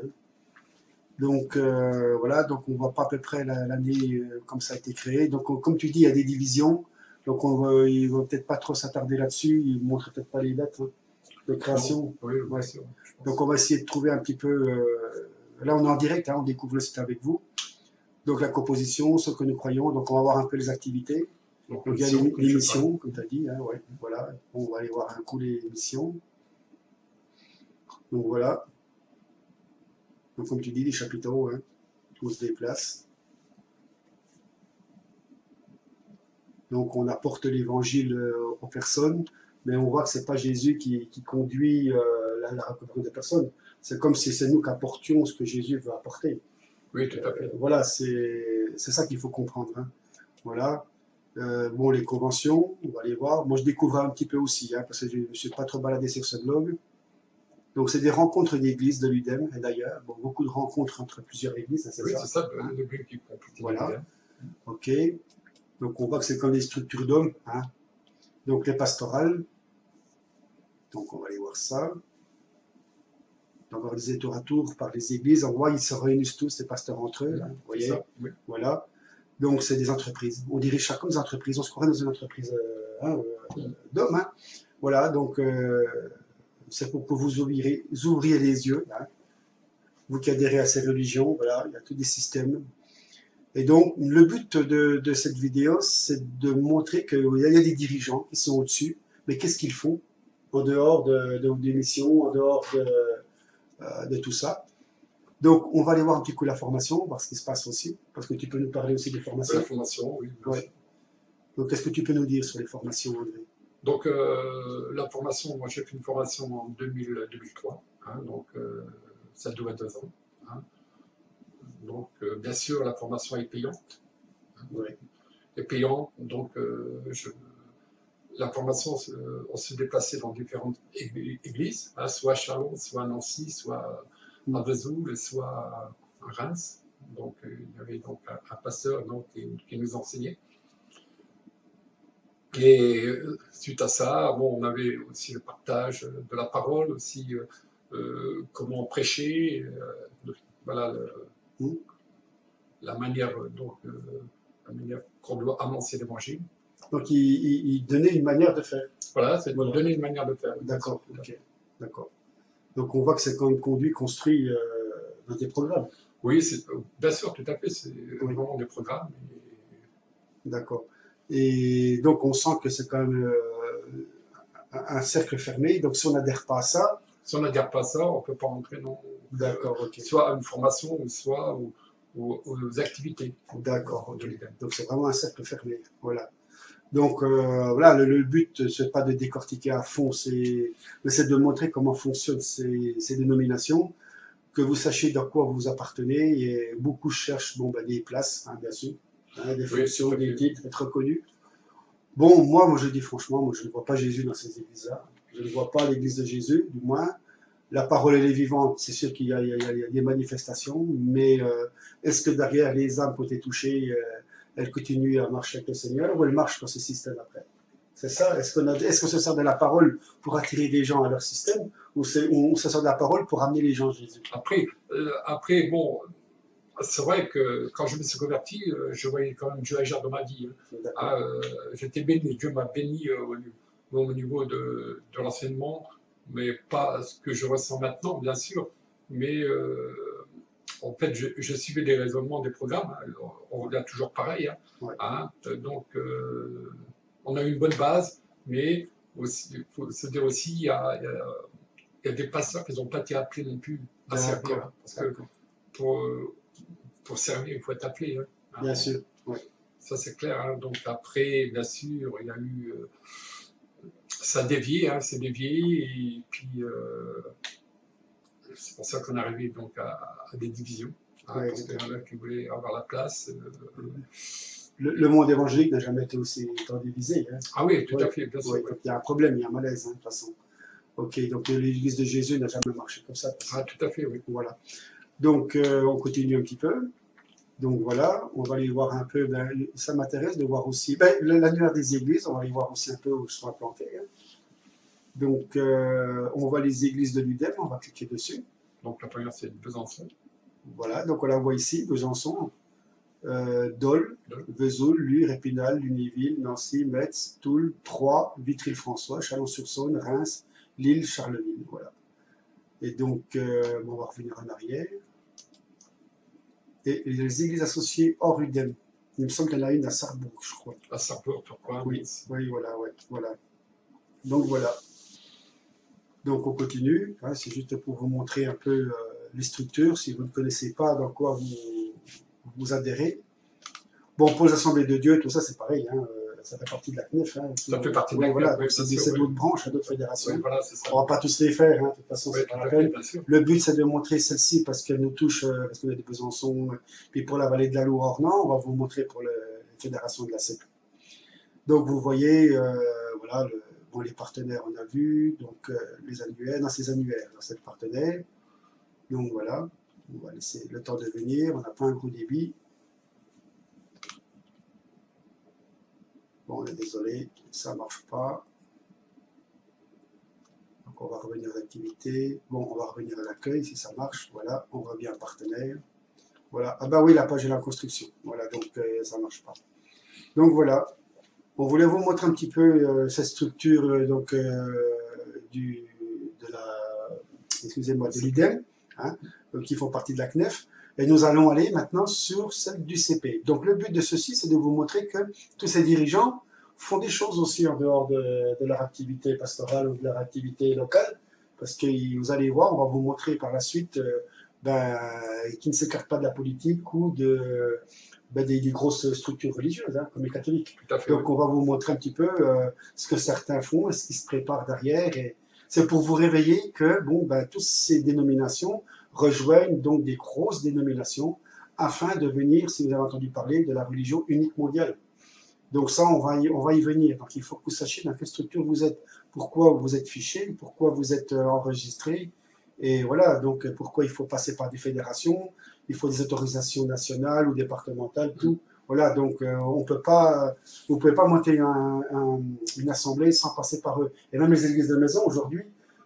Donc voilà, donc on voit pas à peu près l'année comme ça a été créé. Donc comme tu dis, il y a des divisions. Donc ils vont peut-être pas trop s'attarder là-dessus. Ils montrent peut-être pas les dates de création. Oui, Ouais. sûr, Donc on va essayer de trouver un petit peu. Là on est en direct, on découvre le site avec vous. Donc la composition, ce que nous croyons. Donc on va voir un peu les activités. Donc il y a les missions, comme tu as dit. Ouais, voilà. On va aller voir un coup les missions. Donc voilà. Donc comme tu dis, les chapiteaux, on se déplace. Donc on apporte l'évangile aux personnes, mais on voit que c'est pas Jésus qui conduit la rencontre des personnes. C'est comme si c'est nous qui apportions ce que Jésus veut apporter. Oui, tout à fait. Voilà, c'est ça qu'il faut comprendre. Voilà. Bon, les conventions, on va les voir. Moi, je découvre un petit peu aussi, parce que je ne me suis pas trop baladé sur ce blog. Donc, c'est des rencontres d'églises de l'UDEM, et d'ailleurs, bon, beaucoup de rencontres entre plusieurs églises. Oui, c'est ça, le but qui prend. Voilà. OK. Donc, on voit que c'est comme des structures d'hommes. Donc, les pastorales. Donc, on va aller voir ça. Donc, organisé tour à tour par les églises. On voit, ils se réunissent tous, les pasteurs entre eux. Vous voyez, ça, oui. Voilà. Donc, c'est des entreprises. On dirige chacun des entreprises. On se croirait dans une entreprise d'hommes. Voilà, donc, c'est pour que vous ouvriez les yeux. Vous qui adhérez à ces religions, voilà, il y a tous des systèmes. Et donc, le but de cette vidéo, c'est de montrer qu'il y a des dirigeants qui sont au-dessus, mais qu'est-ce qu'ils font en dehors des missions, en dehors de tout ça. Donc, on va aller voir un petit coup la formation, voir ce qui se passe aussi, parce que tu peux nous parler aussi des formations. La formation, oui. Ouais. Donc, qu'est-ce que tu peux nous dire sur les formations, André? Donc, la formation, moi j'ai fait une formation en 2003, donc ça dure 2 ans. Donc, bien sûr, la formation est payante. Ouais. Est payante, donc la formation, on se déplaçait dans différentes églises, soit à Chalon, soit à Nancy, soit à Vesoul, soit à Reims. Donc, il y avait donc un pasteur qui nous enseignait. Et suite à ça, bon, on avait aussi le partage de la parole, aussi comment prêcher, voilà la manière qu'on doit annoncer l'évangile. Donc, il donnait une manière de faire. Voilà, c'est de donner une manière de faire. D'accord, ok. D'accord. Donc, on voit que c'est quand même construit dans des programmes. Oui, bien sûr, tout à fait, c'est vraiment des programmes. D'accord. Et donc, on sent que c'est quand même un cercle fermé. Donc, si on n'adhère pas à ça... Si on n'adhère pas à ça, on ne peut pas entrer dans soit à une formation, ou soit aux activités. D'accord, ok. Donc, c'est vraiment un cercle fermé. Voilà. Donc, voilà, le but, ce n'est pas de décortiquer à fond, mais c'est de montrer comment fonctionnent ces dénominations, que vous sachiez dans quoi vous appartenez. Et beaucoup cherchent des places, bien sûr. Des fonctions, des titres, être reconnus. Bon, moi je dis franchement, je ne vois pas Jésus dans ces églises-là. Je ne vois pas l'église de Jésus, du moins. La parole, elle est vivante, c'est sûr qu'il y a des manifestations, mais est-ce que derrière les âmes qui ont été touchées, elles continuent à marcher avec le Seigneur, ou elles marchent dans ce système après? C'est ça? Est-ce qu'on se sert de la parole pour attirer des gens à leur système, ou on se sert de la parole pour amener les gens à Jésus? Après bon... C'est vrai que quand je me suis converti, je voyais quand même Dieu agir dans ma vie. J'étais béni, Dieu m'a béni au niveau de l'enseignement, mais pas ce que je ressens maintenant, bien sûr. Mais en fait, je suivais des raisonnements, des programmes. On revient toujours pareil. Donc, on a une bonne base, mais il faut se dire aussi, il y a des pasteurs qui n'ont pas été appelés non plus à servir. Parce que pour servir, il faut être appelé. Bien sûr, oui. Ça, c'est clair. Donc après, bien sûr, il y a eu... ça a dévié, c'est dévié. Et puis, c'est pour ça qu'on est arrivé donc, à des divisions. Parce qu'il y en a qui voulaient avoir la place. le monde évangélique n'a jamais été aussi tant divisé. Hein. Ah oui, tout Ouais. à fait, bien sûr. Ouais, il y a un problème, il y a un malaise, hein, de toute façon. Ok, donc l'église de Jésus n'a jamais marché comme ça. Ah, tout à fait, oui. Voilà. Donc, on continue un petit peu. Donc voilà, on va aller voir un peu, ben, ça m'intéresse de voir aussi, ben, l'annuaire des églises, on va aller voir aussi un peu où elles sont implantées. Hein. Donc, on voit les églises de l'UDEM, on va cliquer dessus. Donc la première, c'est Besançon. Voilà, donc on la voit ici, Besançon, Dole, Vesoul, Lure, Épinal, Lunéville, Nancy, Metz, Toul, Troyes, Vitry-le-François, Chalon-sur-Saône, Reims, Lille, Charleville. Voilà. Et donc, on va revenir en arrière. Et les églises associées hors UDEM. Il me semble qu'il y en a une à Sarrebourg, je crois. À Sarrebourg, pourquoi? Oui, oui, voilà, ouais, voilà. Donc voilà. Donc on continue. Hein, c'est juste pour vous montrer un peu les structures, si vous ne connaissez pas dans quoi vous adhérez. Bon, pour les assemblées de Dieu, tout ça c'est pareil. Hein, ça fait partie de la CNEF. Hein, ça fait partie de la CNEF, voilà, oui, c'est d'autres branches, d'autres fédérations. Oui, voilà, c'est ça. On ne va pas tous les faire, hein, de toute façon, Oui, c'est pas la peine. Le but, c'est de montrer celle-ci parce qu'elle nous touche, parce qu'on a des Besançon, puis pour la vallée de la Loire-Ornans, on va vous montrer pour la fédération de la CEP. Donc, vous voyez, voilà, bon, les partenaires, on a vu, donc les annuaires, dans ces annuaires, dans ces partenaires. Donc, voilà, on va laisser le temps de venir, on n'a pas un gros débit. Bon, on est désolé, ça ne marche pas. Donc, on va revenir à l'activité. Bon, on va revenir à l'accueil si ça marche. Voilà, on revient à partenaire. Voilà. Ah bah oui, la page est la construction. Voilà, donc ça ne marche pas. Donc voilà. On voulait vous montrer un petit peu cette structure donc, excusez-moi, de l'UDEM, hein, qui font partie de la CNEF. Et nous allons aller maintenant sur celle du CP. Donc le but de ceci, c'est de vous montrer que tous ces dirigeants font des choses aussi en dehors de leur activité pastorale ou de leur activité locale, parce que vous allez voir, on va vous montrer par la suite qu'ils ne s'écartent pas de la politique ou des grosses structures religieuses, hein, comme les catholiques. Donc on va vous montrer un petit peu ce que certains font et ce qui se prépare derrière. Et c'est pour vous réveiller que toutes ces dénominations rejoignent donc des grosses dénominations afin de venir, si vous avez entendu parler, de la religion unique mondiale. Donc ça, on va y venir. Donc il faut que vous sachiez dans quelle structure vous êtes, pourquoi vous êtes fiché, pourquoi vous êtes enregistré, et voilà, donc pourquoi il faut passer par des fédérations, il faut des autorisations nationales ou départementales, tout. Voilà, donc vous ne pouvez pas monter une assemblée sans passer par eux. Et même les églises de maison, aujourd'hui,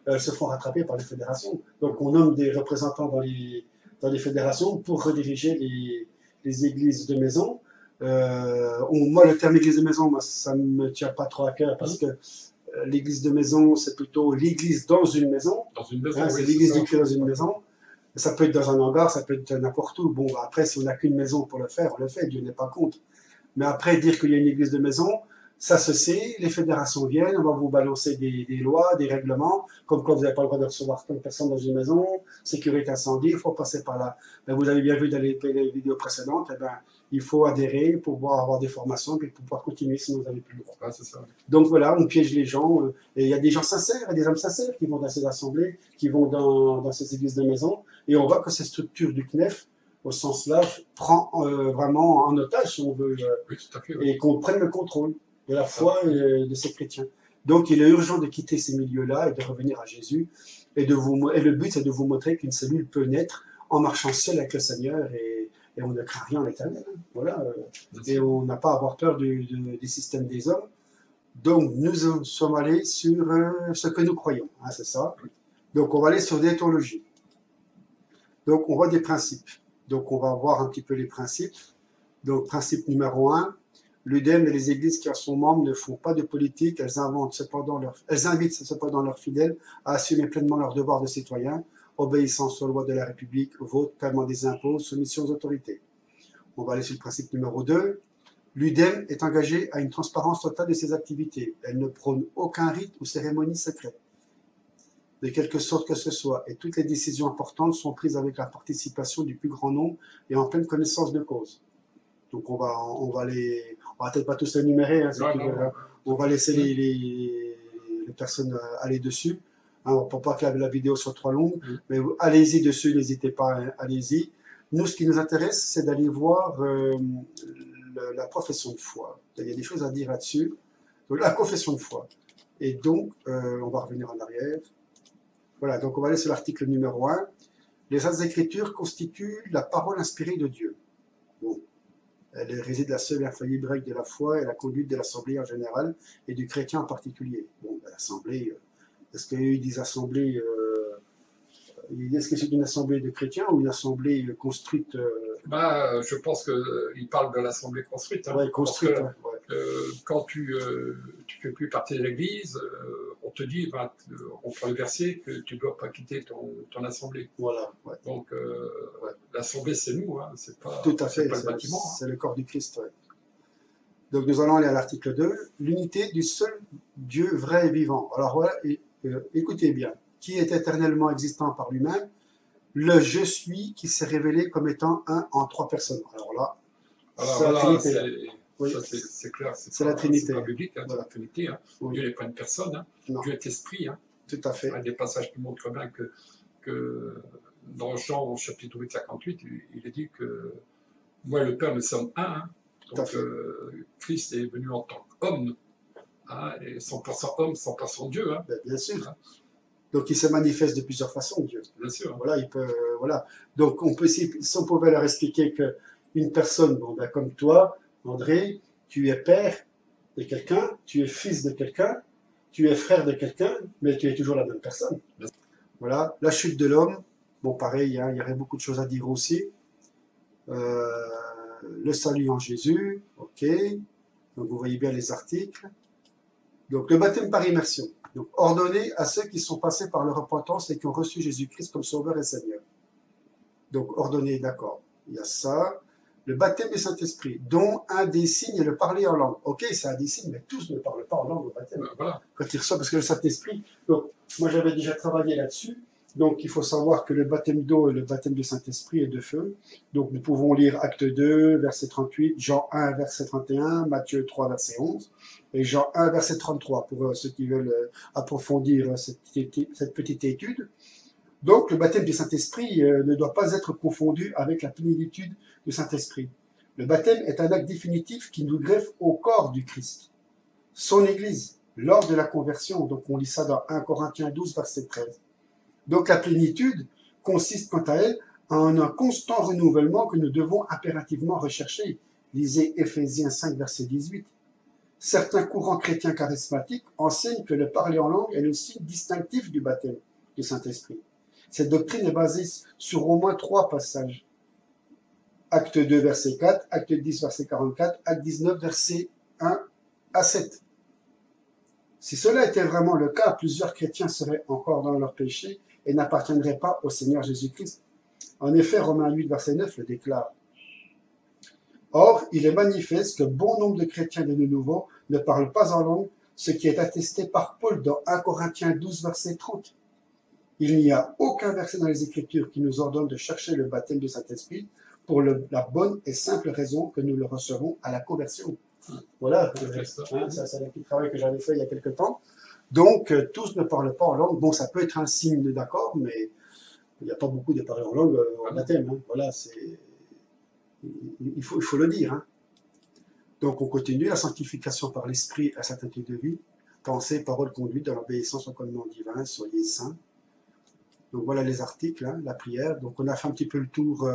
elles se font rattraper par les fédérations. Donc on nomme des représentants dans les fédérations pour rediriger les églises de maison. Moi, le terme église de maison, moi, ça ne me tient pas trop à cœur parce que l'église de maison, c'est plutôt l'église dans une maison. Dans une maison, hein, oui, c'est l'église du Christ dans une maison. Ça peut être dans un hangar, ça peut être n'importe où. Bon, après, si on n'a qu'une maison pour le faire, on le fait, Dieu n'est pas contre. Mais après, dire qu'il y a une église de maison, ça se sait, les fédérations viennent, on va vous balancer des lois, des règlements, comme quoi vous n'avez pas le droit de recevoir tant de personnes dans une maison, sécurité incendie, il faut passer par là. Ben, vous avez bien vu dans les vidéos précédentes, eh ben, il faut adhérer pour pouvoir avoir des formations et pour pouvoir continuer, sinon vous n'avez plus le droit. Ah, c'est ça. Donc voilà, on piège les gens, et il y a des gens sincères, et des hommes sincères qui vont dans ces assemblées, qui vont dans ces églises de maison, et on voit que ces structures du CNEF, au sens large, prend vraiment en otage, si on veut, oui, tout à fait, oui. et qu'on prenne le contrôle de la foi de ces chrétiens. Donc il est urgent de quitter ces milieux-là et de revenir à Jésus. Et le but, c'est de vous montrer qu'une cellule peut naître en marchant seul avec le Seigneur et on ne craint rien à l'éternel. Hein. Voilà. Et on n'a pas à avoir peur des systèmes des hommes. Donc nous sommes allés sur ce que nous croyons. Hein, c'est ça. Donc on va aller sur des théologies. Donc on voit des principes. Donc on va voir un petit peu les principes. Donc principe numéro 1. L'UDEM et les églises qui en sont membres ne font pas de politique, elles invitent cependant leurs fidèles à assumer pleinement leurs devoirs de citoyens, obéissance aux lois de la République, vote, paiement des impôts, soumission aux autorités. On va aller sur le principe numéro 2. L'UDEM est engagée à une transparence totale de ses activités. Elle ne prône aucun rite ou cérémonie secrète, de quelque sorte que ce soit, et toutes les décisions importantes sont prises avec la participation du plus grand nombre et en pleine connaissance de cause. Donc on va peut-être pas tous les numérer, hein, on va laisser les personnes aller dessus, hein, pour pas que la vidéo soit trop longue, mais allez-y dessus, n'hésitez pas, allez-y. Nous, ce qui nous intéresse, c'est d'aller voir la profession de foi. Il y a des choses à dire là-dessus. Donc, la confession de foi. Et donc, on va revenir en arrière. Voilà, donc on va aller sur l'article numéro 1. Les Saintes Écritures constituent la parole inspirée de Dieu. Bon. Elle réside la seule et infaillible règle de la foi et la conduite de l'assemblée en général et du chrétien en particulier. Bon, ben, l'assemblée, est-ce qu'il y a eu des assemblées, est-ce que c'est une assemblée de chrétiens ou une assemblée construite Bah, je pense qu'il parle de l'assemblée construite. Hein, ouais, construite, parce que, ouais. quand tu fais plus partie de l'Église, on te dit, ben, on prend le verset que tu ne dois pas quitter ton assemblée. Voilà, ouais. Donc, ouais. L'assemblée, c'est nous, hein, c'est pas, tout à fait, pas le bâtiment. Hein. C'est le corps du Christ. Ouais. Donc nous allons aller à l'article 2, l'unité du seul Dieu vrai et vivant. Alors voilà, écoutez bien, qui est éternellement existant par lui-même, le je suis qui s'est révélé comme étant un en trois personnes. Alors là, c'est la Trinité. Oui. C'est clair, c'est la Trinité. C'est pas biblique, hein, voilà. C'est la Trinité. Hein. Oui. Dieu n'est pas une personne, hein. Dieu est esprit. Hein. Tout à fait. Il y a des passages qui montrent bien que dans Jean au chapitre 8, 58, il est dit que moi et le Père nous sommes un. Hein. Donc Christ est venu en tant qu'homme, hein, et 100% homme, 100% Dieu. Hein. Bien sûr. Hein. Donc il se manifeste de plusieurs façons, Dieu. Bien sûr. Voilà, il peut, voilà. Donc on peut, si on pouvait leur expliquer qu'une personne, bon, ben, comme toi, André, tu es père de quelqu'un, tu es fils de quelqu'un, tu es frère de quelqu'un, mais tu es toujours la même personne. Voilà, la chute de l'homme, bon pareil, hein, il y aurait beaucoup de choses à dire aussi. Le salut en Jésus, ok. Donc vous voyez bien les articles. Donc le baptême par immersion, donc ordonné à ceux qui sont passés par leur repentance et qui ont reçu Jésus-Christ comme Sauveur et Seigneur. Donc ordonné, d'accord. Il y a ça. Le baptême du Saint-Esprit, dont un des signes est le parler en langue. Ok, c'est un des signes, mais tous ne parlent pas en langue au baptême. Voilà. Quand ils reçoivent, parce que le Saint-Esprit, donc moi j'avais déjà travaillé là-dessus. Donc il faut savoir que le baptême d'eau et le baptême du Saint-Esprit est de feu. Donc nous pouvons lire Acte 2, verset 38, Jean 1, verset 31, Matthieu 3, verset 11, et Jean 1, verset 33, pour ceux qui veulent approfondir cette petite étude. Donc le baptême du Saint-Esprit ne doit pas être confondu avec la plénitude du Saint-Esprit. Le baptême est un acte définitif qui nous greffe au corps du Christ, son Église, lors de la conversion. Donc on lit ça dans 1 Corinthiens 12, verset 13. Donc la plénitude consiste quant à elle en un constant renouvellement que nous devons impérativement rechercher. Lisez Éphésiens 5, verset 18. Certains courants chrétiens charismatiques enseignent que le parler en langue est le signe distinctif du baptême du Saint-Esprit. Cette doctrine est basée sur au moins 3 passages. Acte 2, verset 4, Acte 10, verset 44, Acte 19, verset 1 à 7. Si cela était vraiment le cas, plusieurs chrétiens seraient encore dans leur péché et n'appartiendraient pas au Seigneur Jésus-Christ. En effet, Romains 8, verset 9 le déclare. Or, il est manifeste que bon nombre de chrétiens de nouveau ne parlent pas en langue, ce qui est attesté par Paul dans 1 Corinthiens 12, verset 30. Il n'y a aucun verset dans les Écritures qui nous ordonne de chercher le baptême du Saint-Esprit pour la bonne et simple raison que nous le recevons à la conversion. Voilà, ça c'est un petit travail que j'avais fait il y a quelque temps. Donc, tous ne parlent pas en langue. Bon, ça peut être un signe d'accord, mais il n'y a pas beaucoup de parler en langue en baptême. Hein. Voilà, il faut le dire. Hein. Donc, on continue. La sanctification par l'esprit à sainteté de vie, pensée, parole, conduite dans l'obéissance au commandement divin, soyez saints. Donc, voilà les articles, hein, la prière. Donc, on a fait un petit peu le tour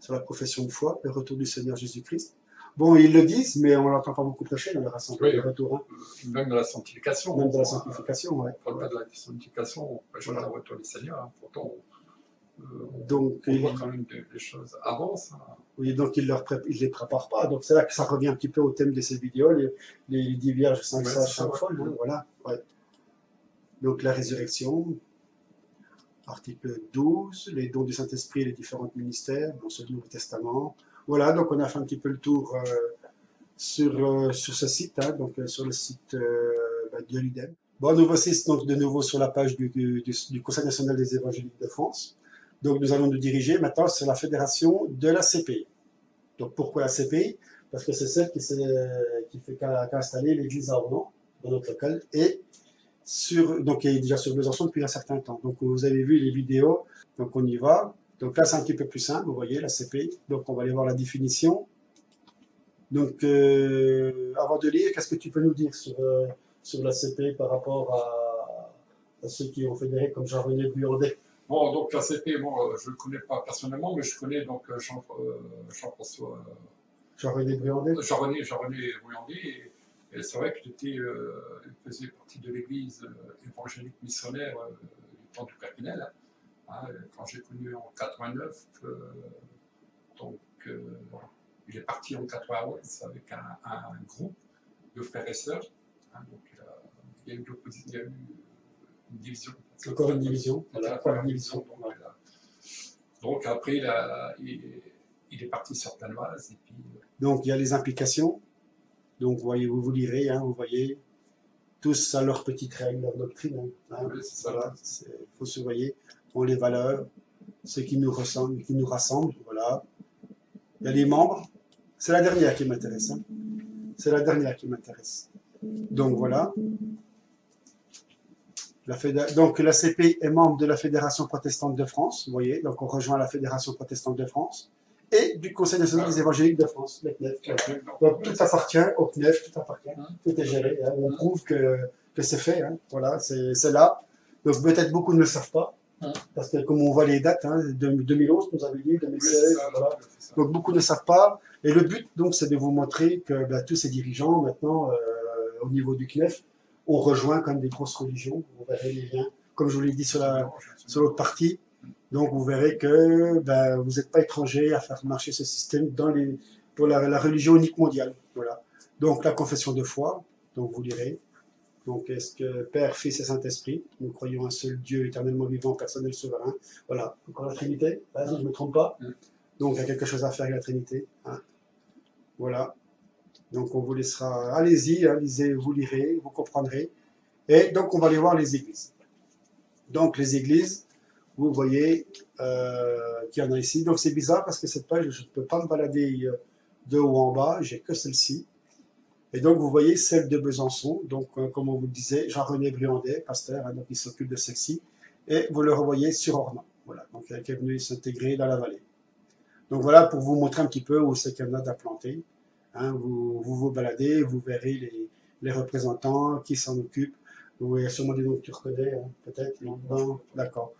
sur la profession de foi, le retour du Seigneur Jésus-Christ. Bon, ils le disent, mais on ne l'entend pas beaucoup prêcher dans le rassemblement, le retour. Hein. Même de la sanctification. Même de la sanctification, oui. On parle pas de la sanctification, on prêche pas le retour du Seigneur. Hein. Pourtant, donc, on voit quand même les choses avancent. Hein. Oui, donc ils ne les préparent pas. Donc c'est là que ça revient un petit peu au thème de ces vidéos, les 10 vierges, 5 sages, 5 folles. Hein, voilà. Ouais. Donc la résurrection, article 12, les dons du Saint-Esprit et les différents ministères dans ce Nouveau Testament. Voilà, donc on a fait un petit peu le tour sur ce site, hein, donc sur le site de l'UDEM. Bon, nous voici donc de nouveau sur la page du Conseil national des évangéliques de France. Donc nous allons nous diriger maintenant sur la fédération de la CPI. Donc pourquoi la CPI? Parce que c'est celle qui a installé l'église à Ornans, dans notre local, et donc elle est déjà sur Besançon depuis un certain temps. Donc vous avez vu les vidéos, donc on y va. Donc là, c'est un petit peu plus simple, vous voyez, la CPI. Donc on va aller voir la définition. Donc, avant de lire, qu'est-ce que tu peux nous dire sur la CPI par rapport à ceux qui ont fédéré comme Jean-René Buandet? Bon, donc la CP, bon, je ne le connais pas personnellement, mais je connais donc Jean-François, Jean-René Buandet? Jean-René Bouyandet, et c'est vrai qu'il il faisait partie de l'église évangélique missionnaire du temps du Pépinel, hein, quand j'ai connu en 89, donc il est parti en 91 avec un groupe de frères et sœurs, hein, donc il y a eu une division. Encore une division. Voilà, Encore une division. Donc après, il est parti sur Planoise. Et puis, donc il y a les implications. Donc vous lirez, hein, vous voyez, tous à leur petite règle, leur doctrine. Hein, oui, c'est ça. Voilà, il faut surveiller. On les valeurs, ce qui nous ressemble, qui nous rassemble. Voilà. Il y a les membres. C'est la dernière qui m'intéresse. Hein. C'est la dernière qui m'intéresse. Donc voilà. Donc la CPI est membre de la Fédération protestante de France, vous voyez, donc on rejoint la Fédération protestante de France, et du Conseil national des évangéliques de France, le CNEF. Donc tout appartient au CNEF, tout appartient, tout est géré, hein. On prouve que c'est fait, hein. Voilà, c'est là. Donc peut-être beaucoup ne le savent pas, parce que comme on voit les dates, hein, 2011, nous avez dit, 2016, voilà. Donc beaucoup ne savent pas, et le but donc c'est de vous montrer que tous ces dirigeants maintenant, au niveau du CNEF, on rejoint quand même des grosses religions, vous verrez les liens, comme je vous l'ai dit sur l'autre partie. Donc vous verrez que vous n'êtes pas étranger à faire marcher ce système pour la religion unique mondiale. Voilà. Donc la confession de foi, donc vous lirez. Donc est-ce que Père, Fils et Saint-Esprit, nous croyons un seul Dieu éternellement vivant, personnel, souverain. Voilà. Encore la Trinité, je ne me trompe pas. Donc il y a quelque chose à faire avec la Trinité. Hein. Voilà. Donc on vous laissera, allez-y, hein, lisez, vous lirez, vous comprendrez. Et donc on va aller voir les églises. Donc les églises, vous voyez qu'il y en a ici. Donc c'est bizarre parce que cette page, je ne peux pas me balader de haut en bas, j'ai que celle-ci. Et donc vous voyez celle de Besançon, donc comme on vous le disait, Jean-René Buandet, pasteur, hein, donc il s'occupe de celle-ci. Et vous le revoyez sur Ornans, voilà, donc qui est venu s'intégrer dans la vallée. Donc voilà pour vous montrer un petit peu où c'est qu'il y en a d'implantés. Hein, vous baladez, vous verrez les représentants qui s'en occupent. Il y a sûrement des noms que tu reconnais, hein, peut-être. Non, d'accord.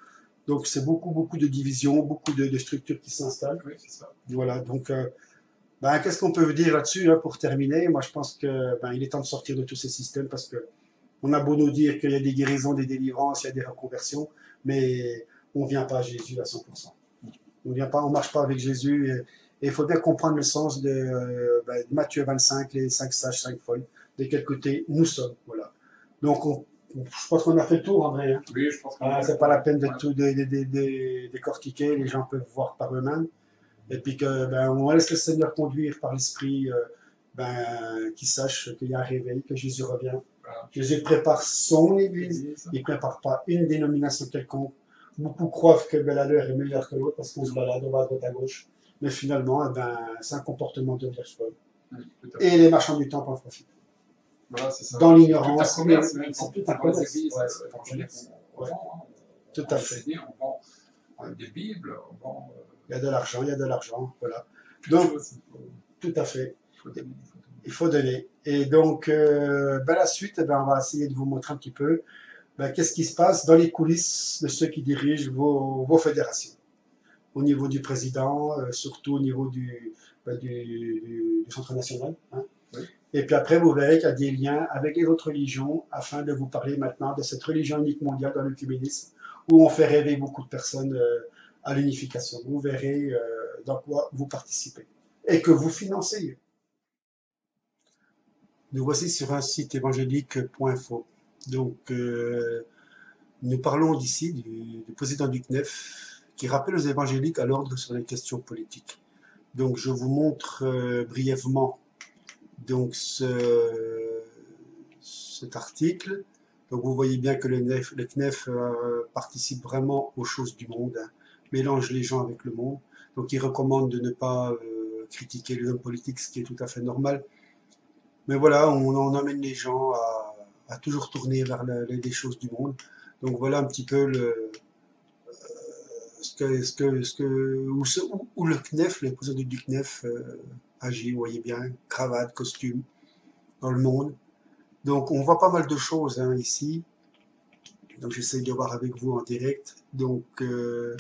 Donc c'est beaucoup de divisions, beaucoup de structures qui s'installent. Oui, c'est ça. Voilà. Donc qu'est-ce qu'on peut dire là-dessus, hein, pour terminer? Moi, je pense que il est temps de sortir de tous ces systèmes parce que on a beau nous dire qu'il y a des guérisons, des délivrances, il y a des reconversions, mais on ne vient pas à Jésus à 100%. On ne marche pas avec Jésus. Et il faut bien comprendre le sens de Matthieu 25, les 5 sages, 5 folles, de quel côté nous sommes. Voilà. Donc, je pense qu'on a fait le tour, en vrai. Hein. Oui, je pense que c'est pas la peine de tout décortiquer, les gens peuvent voir par eux-mêmes. Et puis on laisse le Seigneur conduire par l'Esprit, qu'il sache qu'il y a un réveil, que Jésus revient. Voilà. Jésus prépare son Église, il ne prépare pas une dénomination quelconque. Beaucoup croient que la leur est meilleure que l'autre parce qu'on se balade, on va à droite à gauche. Mais finalement, c'est un comportement de vierge folle. Et les marchands du temple en profitent. Voilà, c'est ça. Dans l'ignorance. C'est tout un commerce. Tout à fait. On vend des Bibles, on vend. Il y a de l'argent, voilà. Donc, tout à fait. Il faut donner. Et donc, la suite, on va essayer de vous montrer un petit peu qu'est-ce qui se passe dans les coulisses de ceux qui dirigent vos fédérations. Au niveau du président, surtout au niveau du centre national. Hein. Oui. Et puis après, vous verrez qu'il y a des liens avec les autres religions afin de vous parler maintenant de cette religion unique mondiale dans l'œcuménisme où on fait rêver beaucoup de personnes à l'unification. Vous verrez dans quoi vous participez et que vous financez. Nous voici sur un site évangélique.info. Donc, nous parlons d'ici du président du CNEF qui rappelle aux évangéliques à l'ordre sur les questions politiques. Donc, je vous montre brièvement donc, cet article. Donc, vous voyez bien que le CNEF participe vraiment aux choses du monde, hein, mélange les gens avec le monde. Donc, il recommande de ne pas critiquer les hommes politiques, ce qui est tout à fait normal. Mais voilà, on emmène les gens à toujours tourner vers les choses du monde. Donc, voilà un petit peu où le CNEF, les présidents du CNEF agit, vous voyez bien, cravate, costume, dans le monde. Donc on voit pas mal de choses hein, ici. Donc j'essaie de voir avec vous en direct. Donc il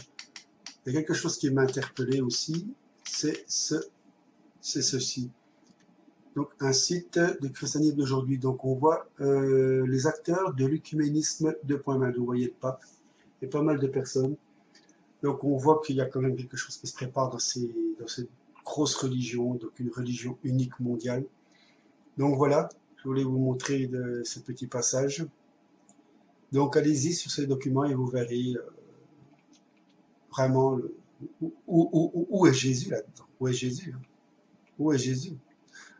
y a quelque chose qui m'a interpellé aussi, c'est ceci. Donc un site de christianisme d'aujourd'hui. Donc on voit les acteurs de l'œcuménisme 2.0. Vous voyez le pape et pas mal de personnes. Donc on voit qu'il y a quand même quelque chose qui se prépare dans cette grosse religion, donc une religion unique mondiale. Donc voilà, je voulais vous montrer ce petit passage. Donc allez-y sur ces documents et vous verrez vraiment où est Jésus là-dedans. Où est Jésus hein? Où est Jésus?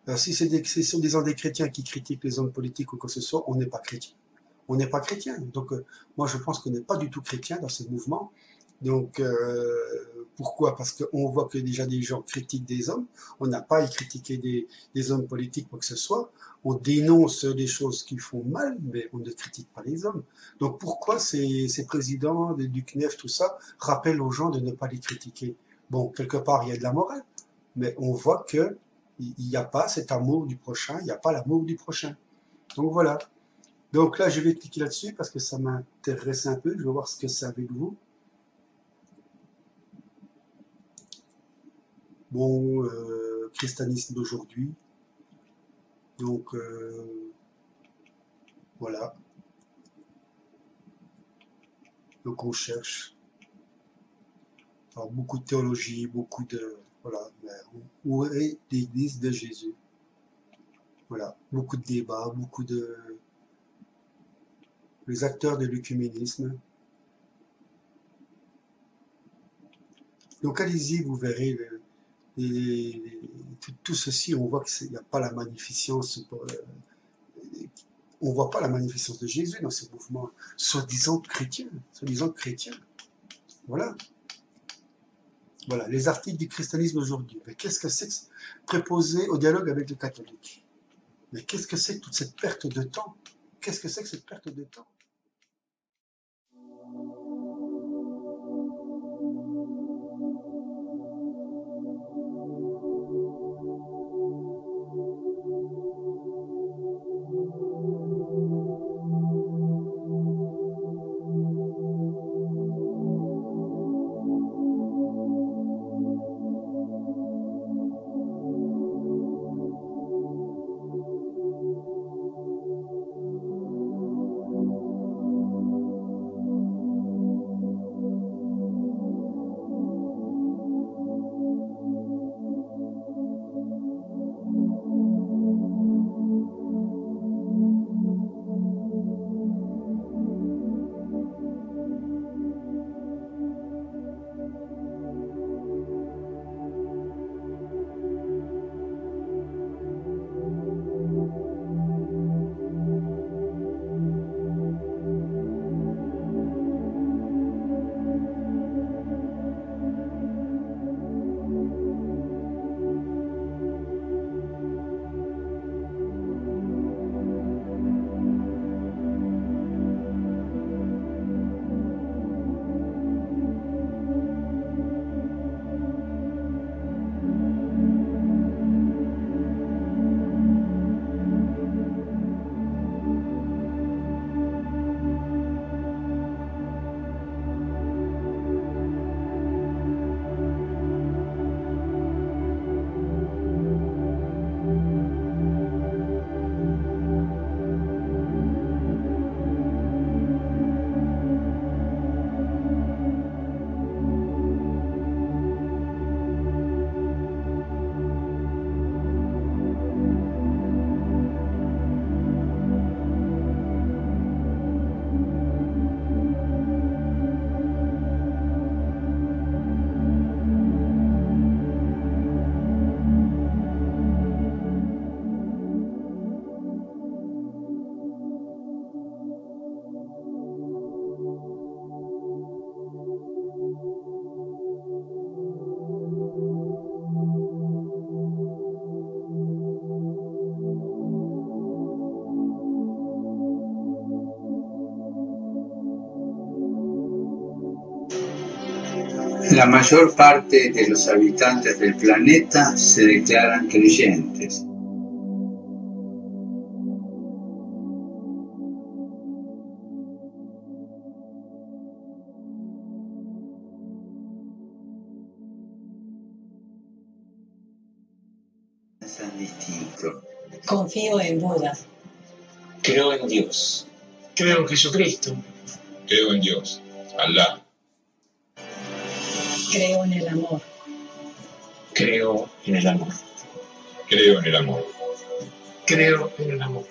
Alors si ce sont des chrétiens qui critiquent les hommes politiques ou quoi que ce soit, on n'est pas chrétien. On n'est pas chrétien. Donc moi je pense qu'on n'est pas du tout chrétien dans ce mouvement. Donc pourquoi? Parce qu'on voit que déjà des gens critiquent des hommes. On n'a pas à y critiquer des hommes politiques quoi que ce soit. On dénonce les choses qui font mal, mais on ne critique pas les hommes. Donc pourquoi ces présidents du CNEF, tout ça, rappellent aux gens de ne pas les critiquer? Bon, quelque part, il y a de la morale, mais on voit que il n'y a pas cet amour du prochain, il n'y a pas l'amour du prochain. Donc voilà. Donc là, je vais cliquer là-dessus parce que ça m'intéresse un peu. Je vais voir ce que c'est avec vous. Bon, christianisme d'aujourd'hui. Donc voilà. Donc on cherche. Alors, beaucoup de théologie, beaucoup de... Voilà. Où est l'église de Jésus? Voilà. Beaucoup de débats, beaucoup de... Les acteurs de l'œcuménisme. Donc allez-y, vous verrez tout ceci, on voit qu'il n'y a pas la magnificence, on voit pas la magnificence de Jésus dans ce mouvement, soi-disant chrétien, Voilà. Voilà, les articles du christianisme aujourd'hui. Mais qu'est-ce que c'est que préposé au dialogue avec les catholiques? Mais qu'est-ce que c'est que toute cette perte de temps? Qu'est-ce que c'est que cette perte de temps? La mayor parte de los habitantes del planeta se declaran creyentes. Piensan distinto. Confío en Buda. Creo en Dios. Creo en Jesucristo. Creo en Dios, Alá. Creo en el amor. Creo en el amor. Creo en el amor. Creo en el amor.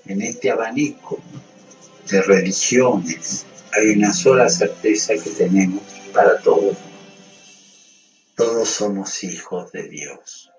En este abanico de religiones hay una sola certeza que tenemos para todos. Todos somos hijos de Dios.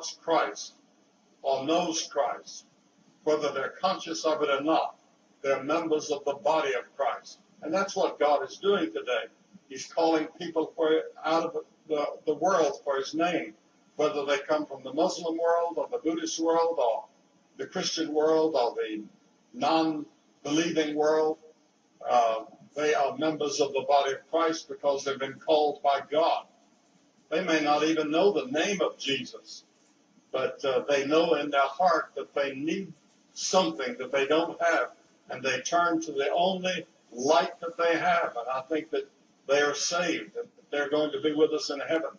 loves Christ or knows Christ, whether they're conscious of it or not, they're members of the body of Christ. And that's what God is doing today. He's calling people out of the world for his name, whether they come from the Muslim world or the Buddhist world or the Christian world or the non-believing world. They are members of the body of Christ because they've been called by God. They may not even know the name of Jesus, but they know in their heart that they need something that they don't have, and they turn to the only light that they have. And I think that they are saved, and they're going to be with us in heaven.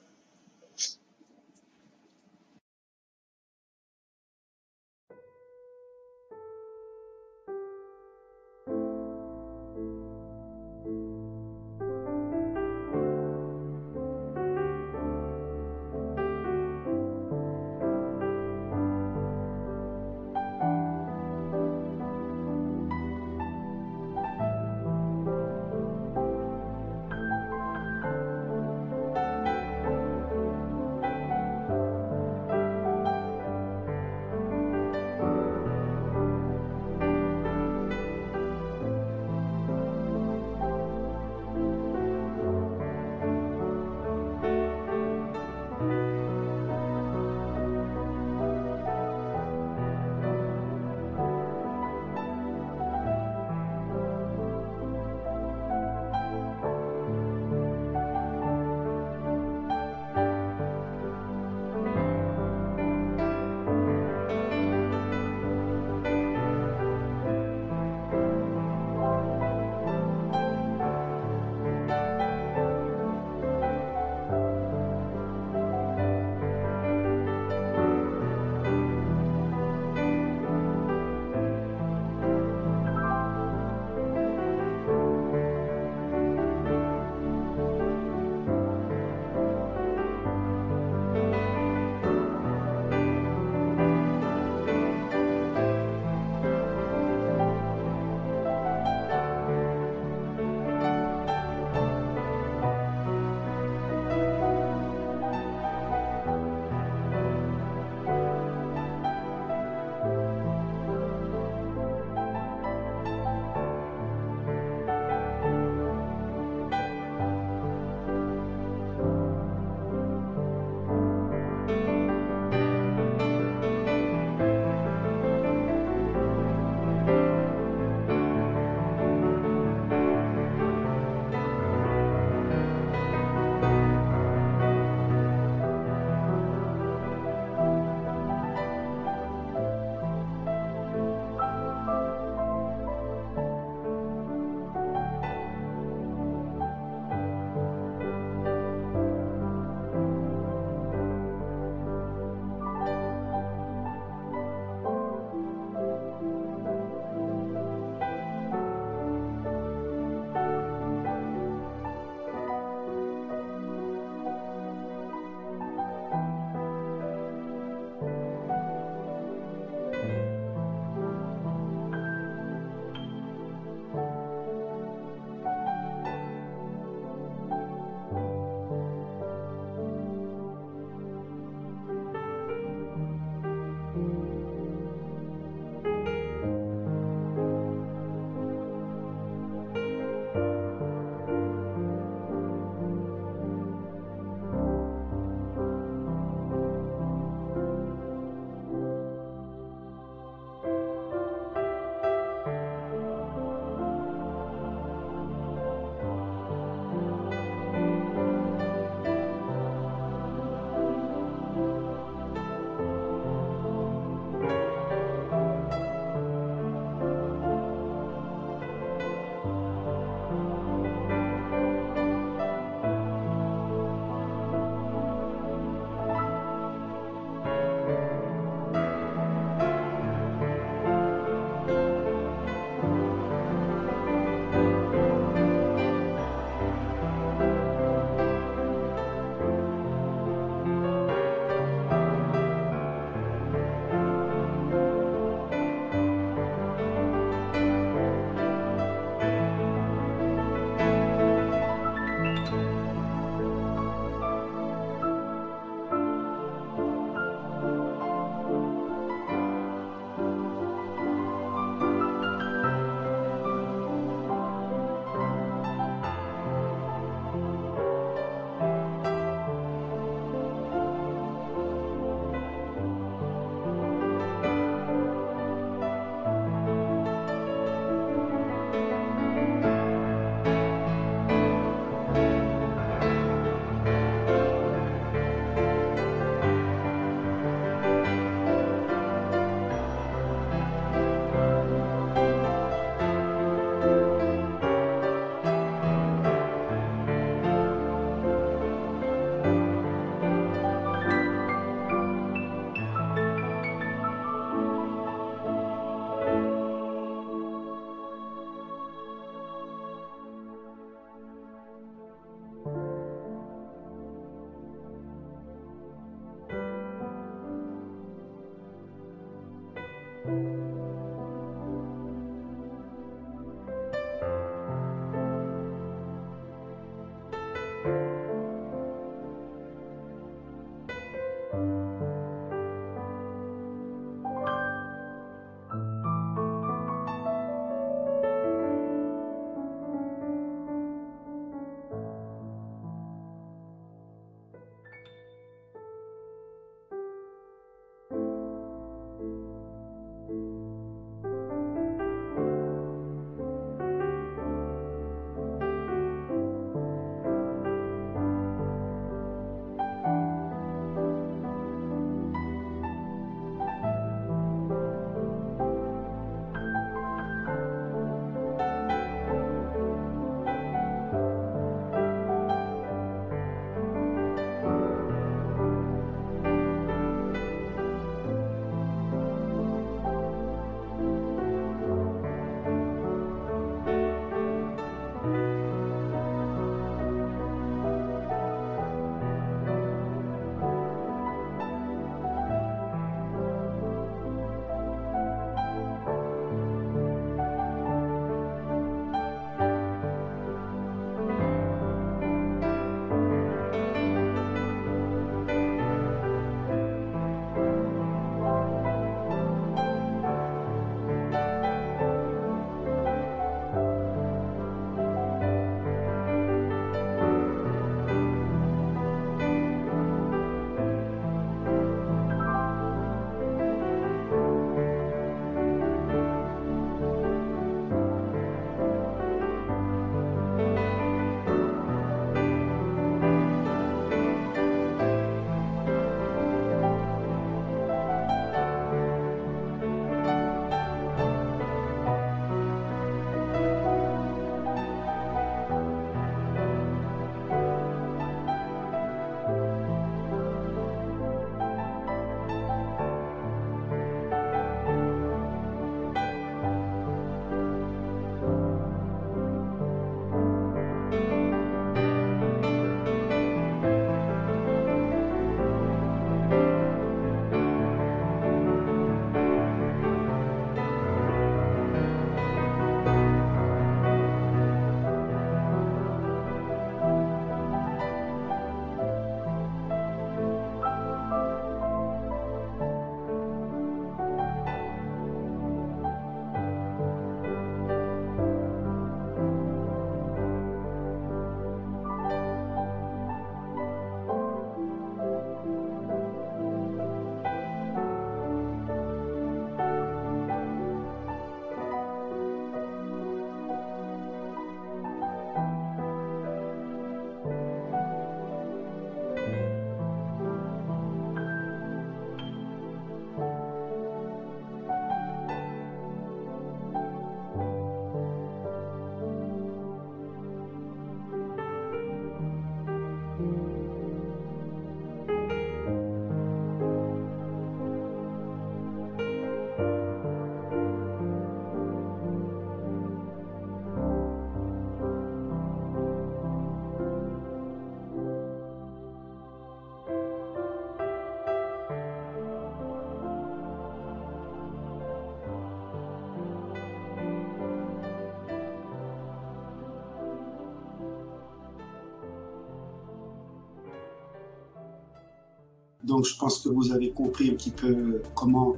Donc je pense que vous avez compris un petit peu comment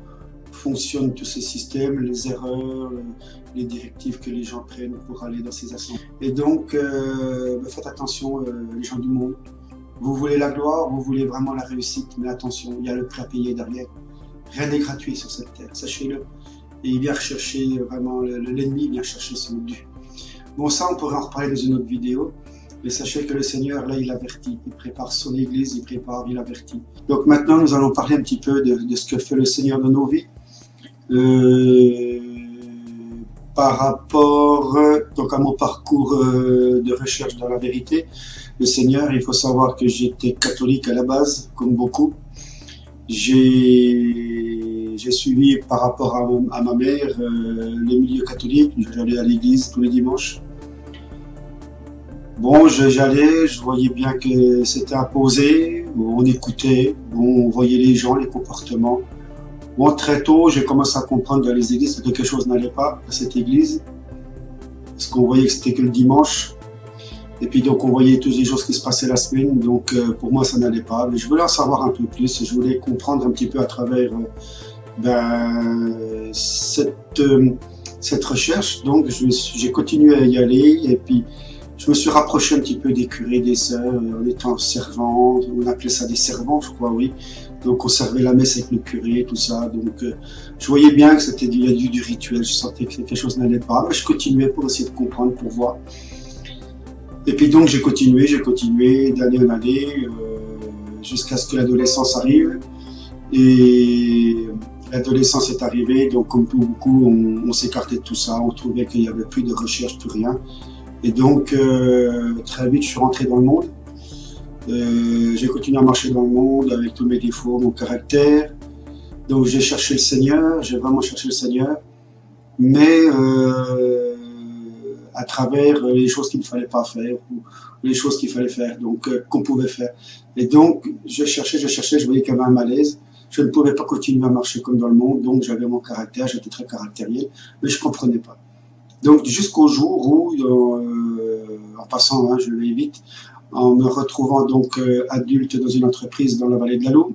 fonctionnent tous ces systèmes, les erreurs, les directives que les gens prennent pour aller dans ces assemblées. Et donc, faites attention, les gens du monde. Vous voulez la gloire, vous voulez vraiment la réussite, mais attention, il y a le prix à payer derrière. Rien n'est gratuit sur cette terre, sachez-le. Et il vient chercher, vraiment, l'ennemi vient chercher son dû. Bon, ça, on pourrait en reparler dans une autre vidéo. Mais sachez que le Seigneur, là, il avertit. Il prépare son Église, il avertit. Donc maintenant, nous allons parler un petit peu de ce que fait le Seigneur dans nos vies. Par rapport donc à mon parcours de recherche dans la vérité, le Seigneur, il faut savoir que j'étais catholique à la base, comme beaucoup. J'ai suivi par rapport à ma mère le milieu catholique. J'allais à l'église tous les dimanches. Bon, j'allais, je voyais bien que c'était imposé, on écoutait, bon, on voyait les gens, les comportements. Bon, très tôt, j'ai commencé à comprendre dans les églises que quelque chose n'allait pas à cette église, parce qu'on voyait que c'était que le dimanche. Et puis donc on voyait toutes les choses qui se passaient la semaine, donc pour moi ça n'allait pas. Mais je voulais en savoir un peu plus, je voulais comprendre un petit peu à travers cette recherche. Donc j'ai continué à y aller, et puis je me suis rapproché un petit peu des curés, des sœurs, en étant servant, on appelait ça des servants, je crois, oui. Donc on servait la messe avec le curé, tout ça. Donc je voyais bien que c'était du rituel, je sentais que quelque chose n'allait pas, mais je continuais pour essayer de comprendre, pour voir. Et puis donc j'ai continué d'année en année, jusqu'à ce que l'adolescence arrive. Et l'adolescence est arrivée, donc comme beaucoup, on s'écartait de tout ça, on trouvait qu'il n'y avait plus de recherche, plus rien. Et donc très vite je suis rentré dans le monde. J'ai continué à marcher dans le monde avec tous mes défauts, mon caractère. Donc j'ai cherché le Seigneur, j'ai vraiment cherché le Seigneur, mais à travers les choses qu'il ne fallait pas faire, ou les choses qu'il fallait faire, donc qu'on pouvait faire. Et donc je cherchais, je voyais qu'il y avait un malaise. Je ne pouvais pas continuer à marcher comme dans le monde, donc j'avais mon caractère, j'étais très caractériel, mais je ne comprenais pas. Donc jusqu'au jour où, en passant, hein, je vais vite, en me retrouvant donc adulte dans une entreprise dans la vallée de la Louve.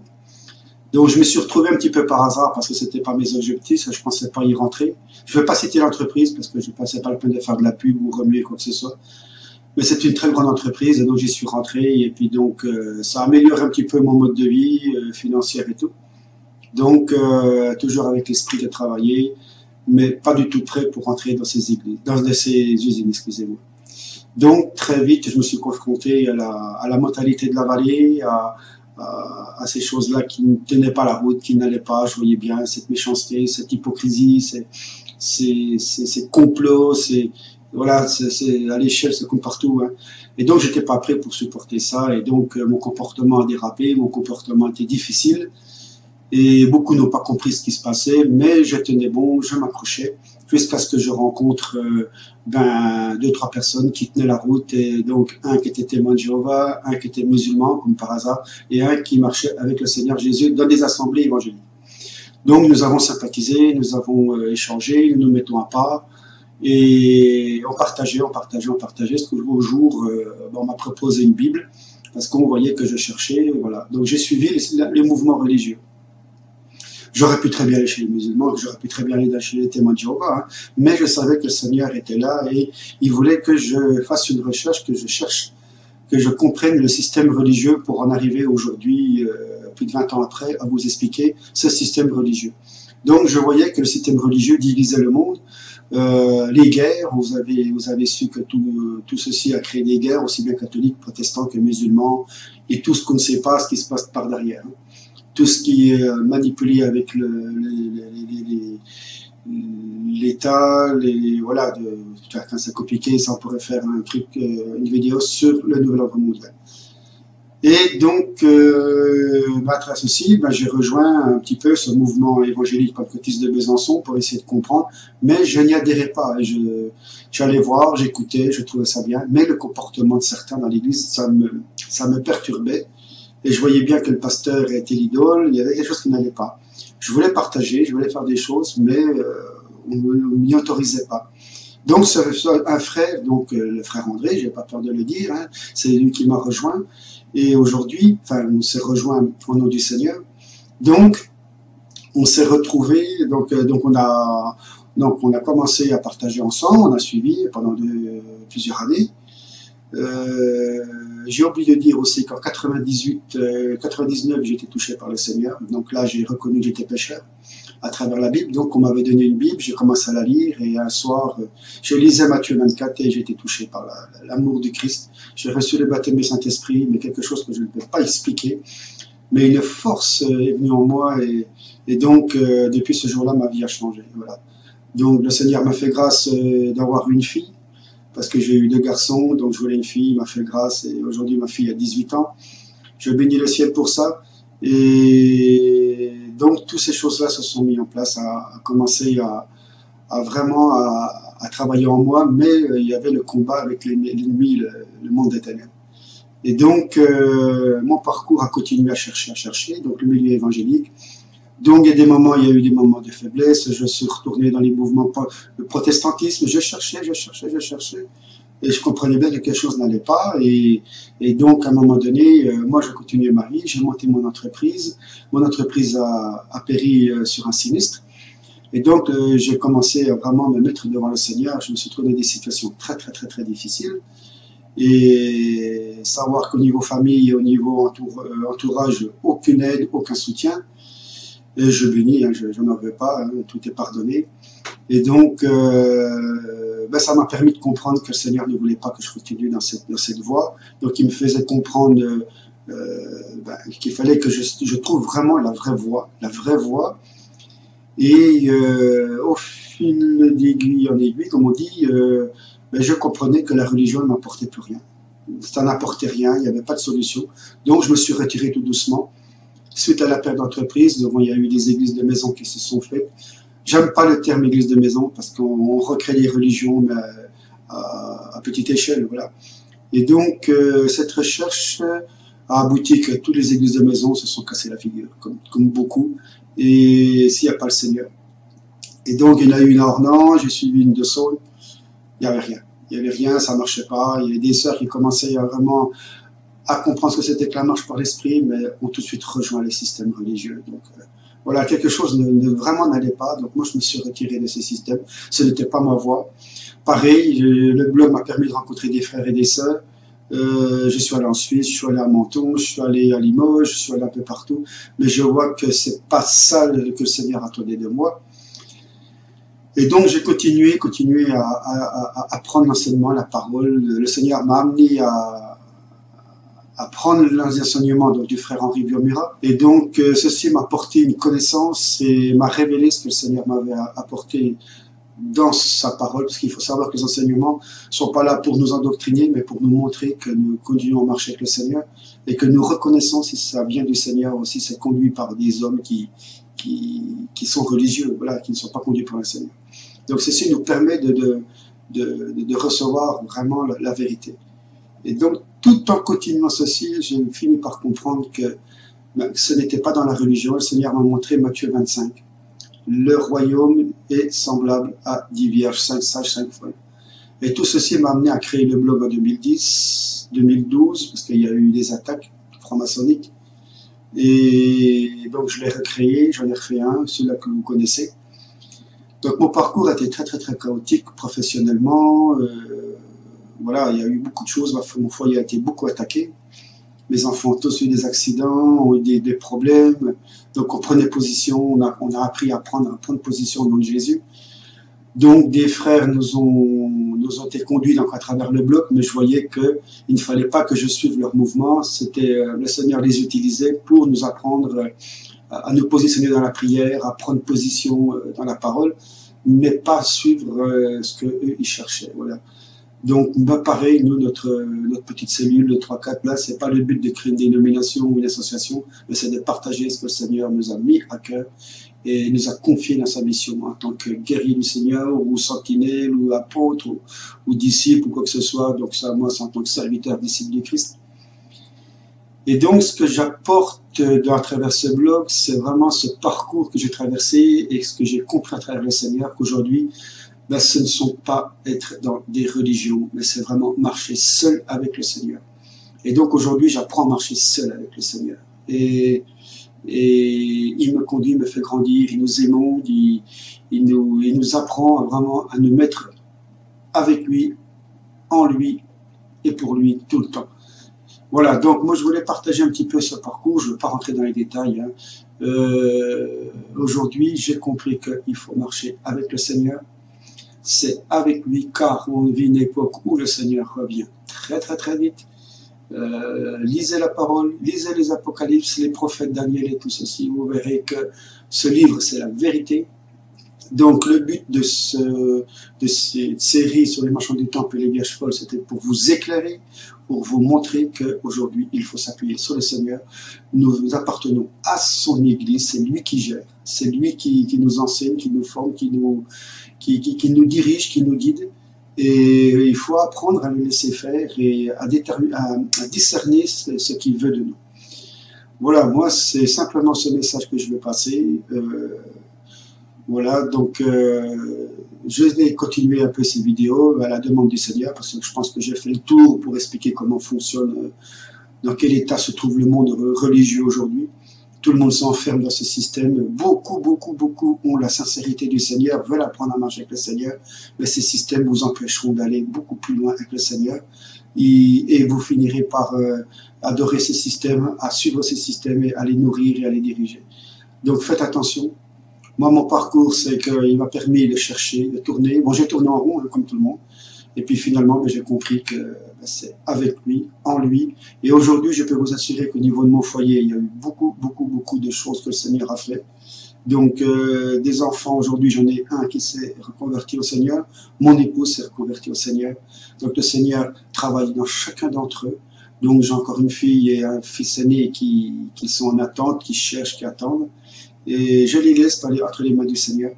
Donc je me suis retrouvé un petit peu par hasard parce que c'était pas mes objectifs, je pensais pas y rentrer. Je ne vais pas citer l'entreprise parce que je ne pensais pas la peine de faire de la pub ou remuer quoi que ce soit. Mais c'est une très grande entreprise et donc j'y suis rentré et puis donc ça améliore un petit peu mon mode de vie financier et tout. Donc toujours avec l'esprit de travailler, mais pas du tout prêt pour rentrer dans ces églises, dans ces usines, excusez-moi. Donc très vite je me suis confronté à la mentalité de la vallée, à ces choses-là qui ne tenaient pas la route, qui n'allaient pas, je voyais bien cette méchanceté, cette hypocrisie, ces complots, voilà, à l'échelle, c'est comme partout. Hein. Et donc, j'étais pas prêt pour supporter ça, et donc mon comportement a dérapé, mon comportement était difficile, et beaucoup n'ont pas compris ce qui se passait, mais je tenais bon, je m'accrochais, jusqu'à ce que je rencontre 2-3 personnes qui tenaient la route, et donc un qui était témoin de Jéhovah, un qui était musulman, comme par hasard, et un qui marchait avec le Seigneur Jésus dans des assemblées évangéliques. Donc nous avons sympathisé, nous avons échangé, nous nous mettons à part, et on partageait, jusqu'au jour on m'a proposé une Bible, parce qu'on voyait que je cherchais, voilà. Donc j'ai suivi les mouvements religieux. J'aurais pu très bien aller chez les musulmans, j'aurais pu très bien aller chez les témoins de Jéhovah, hein, mais je savais que le Seigneur était là et il voulait que je fasse une recherche, que je cherche, que je comprenne le système religieux pour en arriver aujourd'hui, plus de 20 ans après, à vous expliquer ce système religieux. Donc je voyais que le système religieux divisait le monde, les guerres, vous avez su que tout ceci a créé des guerres, aussi bien catholiques, protestants que musulmans, et tout ce qu'on ne sait pas, ce qui se passe par derrière. Hein. Tout ce qui est manipulé avec l'État, voilà, c'est compliqué, ça on pourrait faire un truc, une vidéo sur le nouvel ordre mondial. Et donc, à ceci, j'ai rejoint un petit peu ce mouvement évangélique pentecôtiste de Besançon pour essayer de comprendre, mais je n'y adhérais pas. J'allais voir, j'écoutais, je trouvais ça bien, mais le comportement de certains dans l'église, ça me perturbait. Et je voyais bien que le pasteur était l'idole, il y avait quelque chose qui n'allait pas. Je voulais partager, je voulais faire des choses, mais on ne m'y autorisait pas. Donc un frère, donc le frère André, j'ai pas peur de le dire, hein, c'est lui qui m'a rejoint, Et aujourd'hui, enfin, on s'est rejoint au nom du Seigneur. Donc, on s'est retrouvés, donc on a commencé à partager ensemble, on a suivi pendant plusieurs années. J'ai oublié de dire aussi qu'en 99, j'ai été touché par le Seigneur. Donc là, j'ai reconnu que j'étais pécheur à travers la Bible. Donc, on m'avait donné une Bible, j'ai commencé à la lire et un soir, je lisais Matthieu 24 et j'ai été touché par l'amour du Christ. J'ai reçu le baptême du Saint-Esprit, mais quelque chose que je ne peux pas expliquer. Mais une force est venue en moi et donc, depuis ce jour-là, ma vie a changé. Voilà. Donc, le Seigneur m'a fait grâce d'avoir une fille, parce que j'ai eu 2 garçons, donc je voulais une fille, il m'a fait grâce, et aujourd'hui ma fille a 18 ans. Je bénis le ciel pour ça, et donc toutes ces choses-là se sont mises en place, à commencer à vraiment à travailler en moi, mais il y avait le combat avec l'ennemi, le monde des ténèbres. Et donc, mon parcours a continué à chercher, donc le milieu évangélique. Donc, il y a eu des moments de faiblesse, je suis retourné dans les mouvements, le protestantisme, je cherchais, et je comprenais bien que quelque chose n'allait pas, et donc, à un moment donné, moi, je continuais ma vie, j'ai monté mon entreprise a péri sur un sinistre, et donc, j'ai commencé à vraiment me mettre devant le Seigneur, je me suis trouvé dans des situations très difficiles, et savoir qu'au niveau famille, au niveau entourage, aucune aide, aucun soutien. Et je bénis, je n'en veux pas, tout est pardonné. Et donc, ça m'a permis de comprendre que le Seigneur ne voulait pas que je continue dans cette voie. Donc, il me faisait comprendre qu'il fallait que je trouve vraiment la vraie voie. Et au fil d'aiguille en aiguille, comme on dit, je comprenais que la religion ne m'apportait plus rien. Ça n'apportait rien, il n'y avait pas de solution. Donc, je me suis retiré tout doucement. Suite à la perte d'entreprise, il y a eu des églises de maison qui se sont faites. J'aime pas le terme église de maison parce qu'on recrée des religions mais à petite échelle, voilà. Et donc cette recherche a abouti que toutes les églises de maison se sont cassées la figure, comme beaucoup. Et s'il n'y a pas le Seigneur. Et donc il y en a eu une à Ornans, j'ai suivi une de Saône, il n'y avait rien, ça marchait pas. Il y avait des sœurs qui commençaient vraiment à comprendre ce que c'était que la marche par l'esprit, mais ont tout de suite rejoint les systèmes religieux. Donc voilà, quelque chose vraiment n'allait pas. Donc moi, je me suis retiré de ces systèmes. Ce n'était pas ma voie. Pareil, le blog m'a permis de rencontrer des frères et des sœurs. Je suis allé en Suisse, je suis allé à Menton, je suis allé à Limoges, je suis allé un peu partout. Mais je vois que c'est pas ça que le Seigneur attendait de moi. Et donc, j'ai continué à prendre l'enseignement, la parole. Le Seigneur m'a amené à prendre les enseignements du frère Henri Biomura. Et donc, ceci m'a apporté une connaissance et m'a révélé ce que le Seigneur m'avait apporté dans sa parole, parce qu'il faut savoir que les enseignements ne sont pas là pour nous endoctriner, mais pour nous montrer que nous continuons à marcher avec le Seigneur et que nous reconnaissons si ça vient du Seigneur aussi, c'est conduit par des hommes qui sont religieux, voilà, qui ne sont pas conduits par le Seigneur. Donc, ceci nous permet de recevoir vraiment la vérité. Et donc, tout en continuant ceci, j'ai fini par comprendre que ce n'était pas dans la religion. Le Seigneur m'a montré Matthieu 25. Le royaume est semblable à 10 vierges, 5 sages, 5 folles. Et tout ceci m'a amené à créer le blog en 2010, 2012, parce qu'il y a eu des attaques franc-maçonniques. Et donc, je l'ai recréé, j'en ai refait un, celui-là que vous connaissez. Donc, mon parcours a été très chaotique professionnellement. Voilà, il y a eu beaucoup de choses, mon foyer a été beaucoup attaqué. Mes enfants ont tous eu des accidents, ont eu des problèmes. Donc on prenait position, on a appris à prendre position au nom de Jésus. Donc des frères nous ont été conduits donc, à travers le bloc, mais je voyais qu'il ne fallait pas que je suive leur mouvement. C'était le Seigneur les utilisait pour nous apprendre à nous positionner dans la prière, à prendre position dans la parole, mais pas suivre ce qu'eux ils cherchaient. Voilà. Donc, pareil, nous, notre petite cellule de 3-4, là, c'est pas le but de créer une dénomination ou une association, mais c'est de partager ce que le Seigneur nous a mis à cœur et nous a confié dans sa mission en tant que guerrier du Seigneur, ou sentinelle, ou apôtre, ou disciple, ou quoi que ce soit. Donc, ça, moi, c'est en tant que serviteur, disciple du Christ. Et donc, ce que j'apporte à travers ce blog, c'est vraiment ce parcours que j'ai traversé et ce que j'ai compris à travers le Seigneur, qu'aujourd'hui, ce ne sont pas être dans des religions, mais c'est vraiment marcher seul avec le Seigneur. Et donc aujourd'hui, j'apprends à marcher seul avec le Seigneur. Et il me conduit, il me fait grandir, il nous émonde, il nous apprend vraiment à nous mettre avec lui, en lui et pour lui tout le temps. Voilà, donc moi je voulais partager un petit peu ce parcours, je ne veux pas rentrer dans les détails. Hein. Aujourd'hui, j'ai compris qu'il faut marcher avec le Seigneur. C'est avec lui, car on vit une époque où le Seigneur revient très très très vite. Lisez la parole, lisez les apocalypses, les prophètes Daniel et tout ceci, vous verrez que ce livre c'est la vérité. Donc le but de cette série sur les marchands du temple et les vierges folles, c'était pour vous éclairer, pour vous montrer qu'aujourd'hui il faut s'appuyer sur le Seigneur. Nous appartenons à son Église, c'est lui qui gère, c'est lui qui nous enseigne, qui nous forme, qui nous dirige, qui nous guide. Et il faut apprendre à le laisser faire et à discerner ce qu'il veut de nous. Voilà, moi c'est simplement ce message que je veux passer. Voilà, donc je vais continuer un peu ces vidéos à la demande du Seigneur, parce que je pense que j'ai fait le tour pour expliquer comment fonctionne, dans quel état se trouve le monde religieux aujourd'hui. Tout le monde s'enferme dans ce système. Beaucoup ont la sincérité du Seigneur, veulent apprendre à marcher avec le Seigneur, mais ces systèmes vous empêcheront d'aller beaucoup plus loin avec le Seigneur. Et vous finirez par adorer ces systèmes, à suivre ces systèmes et à les nourrir et à les diriger. Donc faites attention. Moi, mon parcours, c'est qu'il m'a permis de chercher, de tourner. Bon, j'ai tourné en rond, hein, comme tout le monde. Et puis finalement, j'ai compris que c'est avec lui, en lui. Et aujourd'hui, je peux vous assurer qu'au niveau de mon foyer, il y a eu beaucoup de choses que le Seigneur a fait. Donc, des enfants, aujourd'hui, j'en ai un qui s'est reconverti au Seigneur. Mon épouse s'est reconvertie au Seigneur. Donc, le Seigneur travaille dans chacun d'entre eux. Donc, j'ai encore une fille et un fils aîné qui sont en attente, qui cherchent, qui attendent. Et je les laisse entre les mains du Seigneur.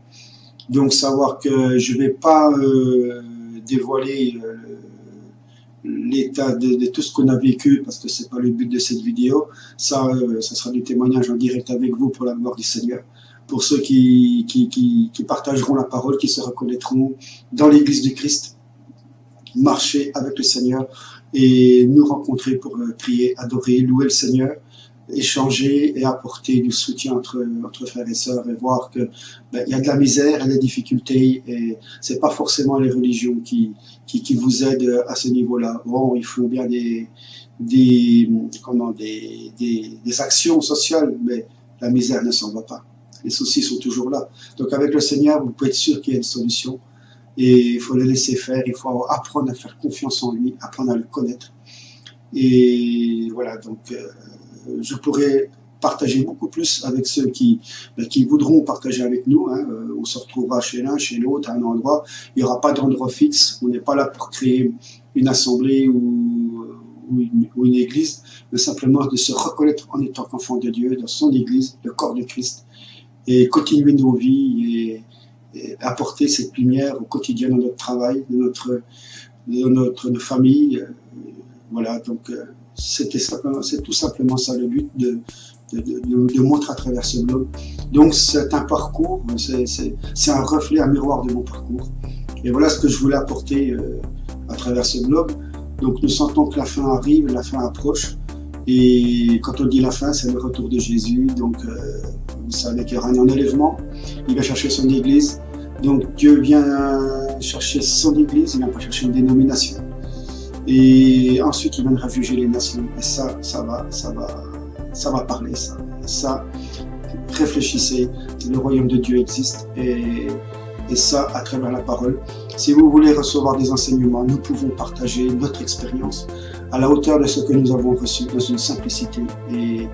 Donc, savoir que je ne vais pas dévoiler l'état de tout ce qu'on a vécu, parce que ce n'est pas le but de cette vidéo. Ça sera du témoignage en direct avec vous pour la gloire du Seigneur. Pour ceux qui partageront la parole, qui se reconnaîtront dans l'Église du Christ, marcher avec le Seigneur et nous rencontrer pour prier, adorer, louer le Seigneur, échanger et apporter du soutien entre frères et sœurs, et voir que y a de la misère, il y a des difficultés, et c'est pas forcément les religions qui vous aident à ce niveau-là. Bon, il faut bien des actions sociales, mais la misère ne s'en va pas. Les soucis sont toujours là. Donc avec le Seigneur, vous pouvez être sûr qu'il y a une solution, et il faut le laisser faire, il faut apprendre à faire confiance en lui, apprendre à le connaître. Et voilà, donc je pourrais partager beaucoup plus avec ceux qui voudront partager avec nous. Hein. On se retrouvera chez l'un, chez l'autre, à un endroit. Il n'y aura pas d'endroit fixe. On n'est pas là pour créer une assemblée ou une église, mais simplement de se reconnaître en étant qu'enfant de Dieu, dans son église, le corps de Christ, et continuer nos vies et apporter cette lumière au quotidien dans notre travail, dans notre famille. Voilà, donc c'est tout simplement ça le but de montrer à travers ce blog. Donc c'est un parcours, c'est un reflet, un miroir de mon parcours. Et voilà ce que je voulais apporter à travers ce blog. Donc nous sentons que la fin arrive, la fin approche. Et quand on dit la fin, c'est le retour de Jésus. Donc vous savez qu'il y aura un enlèvement. Il va chercher son église. Donc Dieu vient chercher son église, il ne vient pas chercher une dénomination. Et ensuite, il viendra juger les nations. Et ça va parler, ça. Réfléchissez, le royaume de Dieu existe, et ça à travers la parole. Si vous voulez recevoir des enseignements, nous pouvons partager notre expérience à la hauteur de ce que nous avons reçu, dans une simplicité et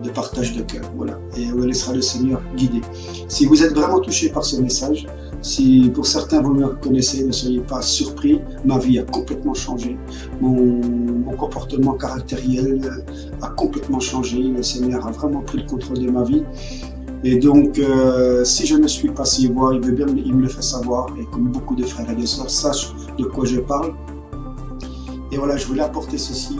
de partage de cœur. Voilà. Et on laissera le Seigneur guider. Si vous êtes vraiment touché par ce message, si pour certains vous me reconnaissez, ne soyez pas surpris, ma vie a complètement changé, mon comportement caractériel a complètement changé, le Seigneur a vraiment pris le contrôle de ma vie. Et donc, si je ne suis pas si voix, il me le fait savoir, et comme beaucoup de frères et de sœurs sachent de quoi je parle. Et voilà, je voulais apporter ceci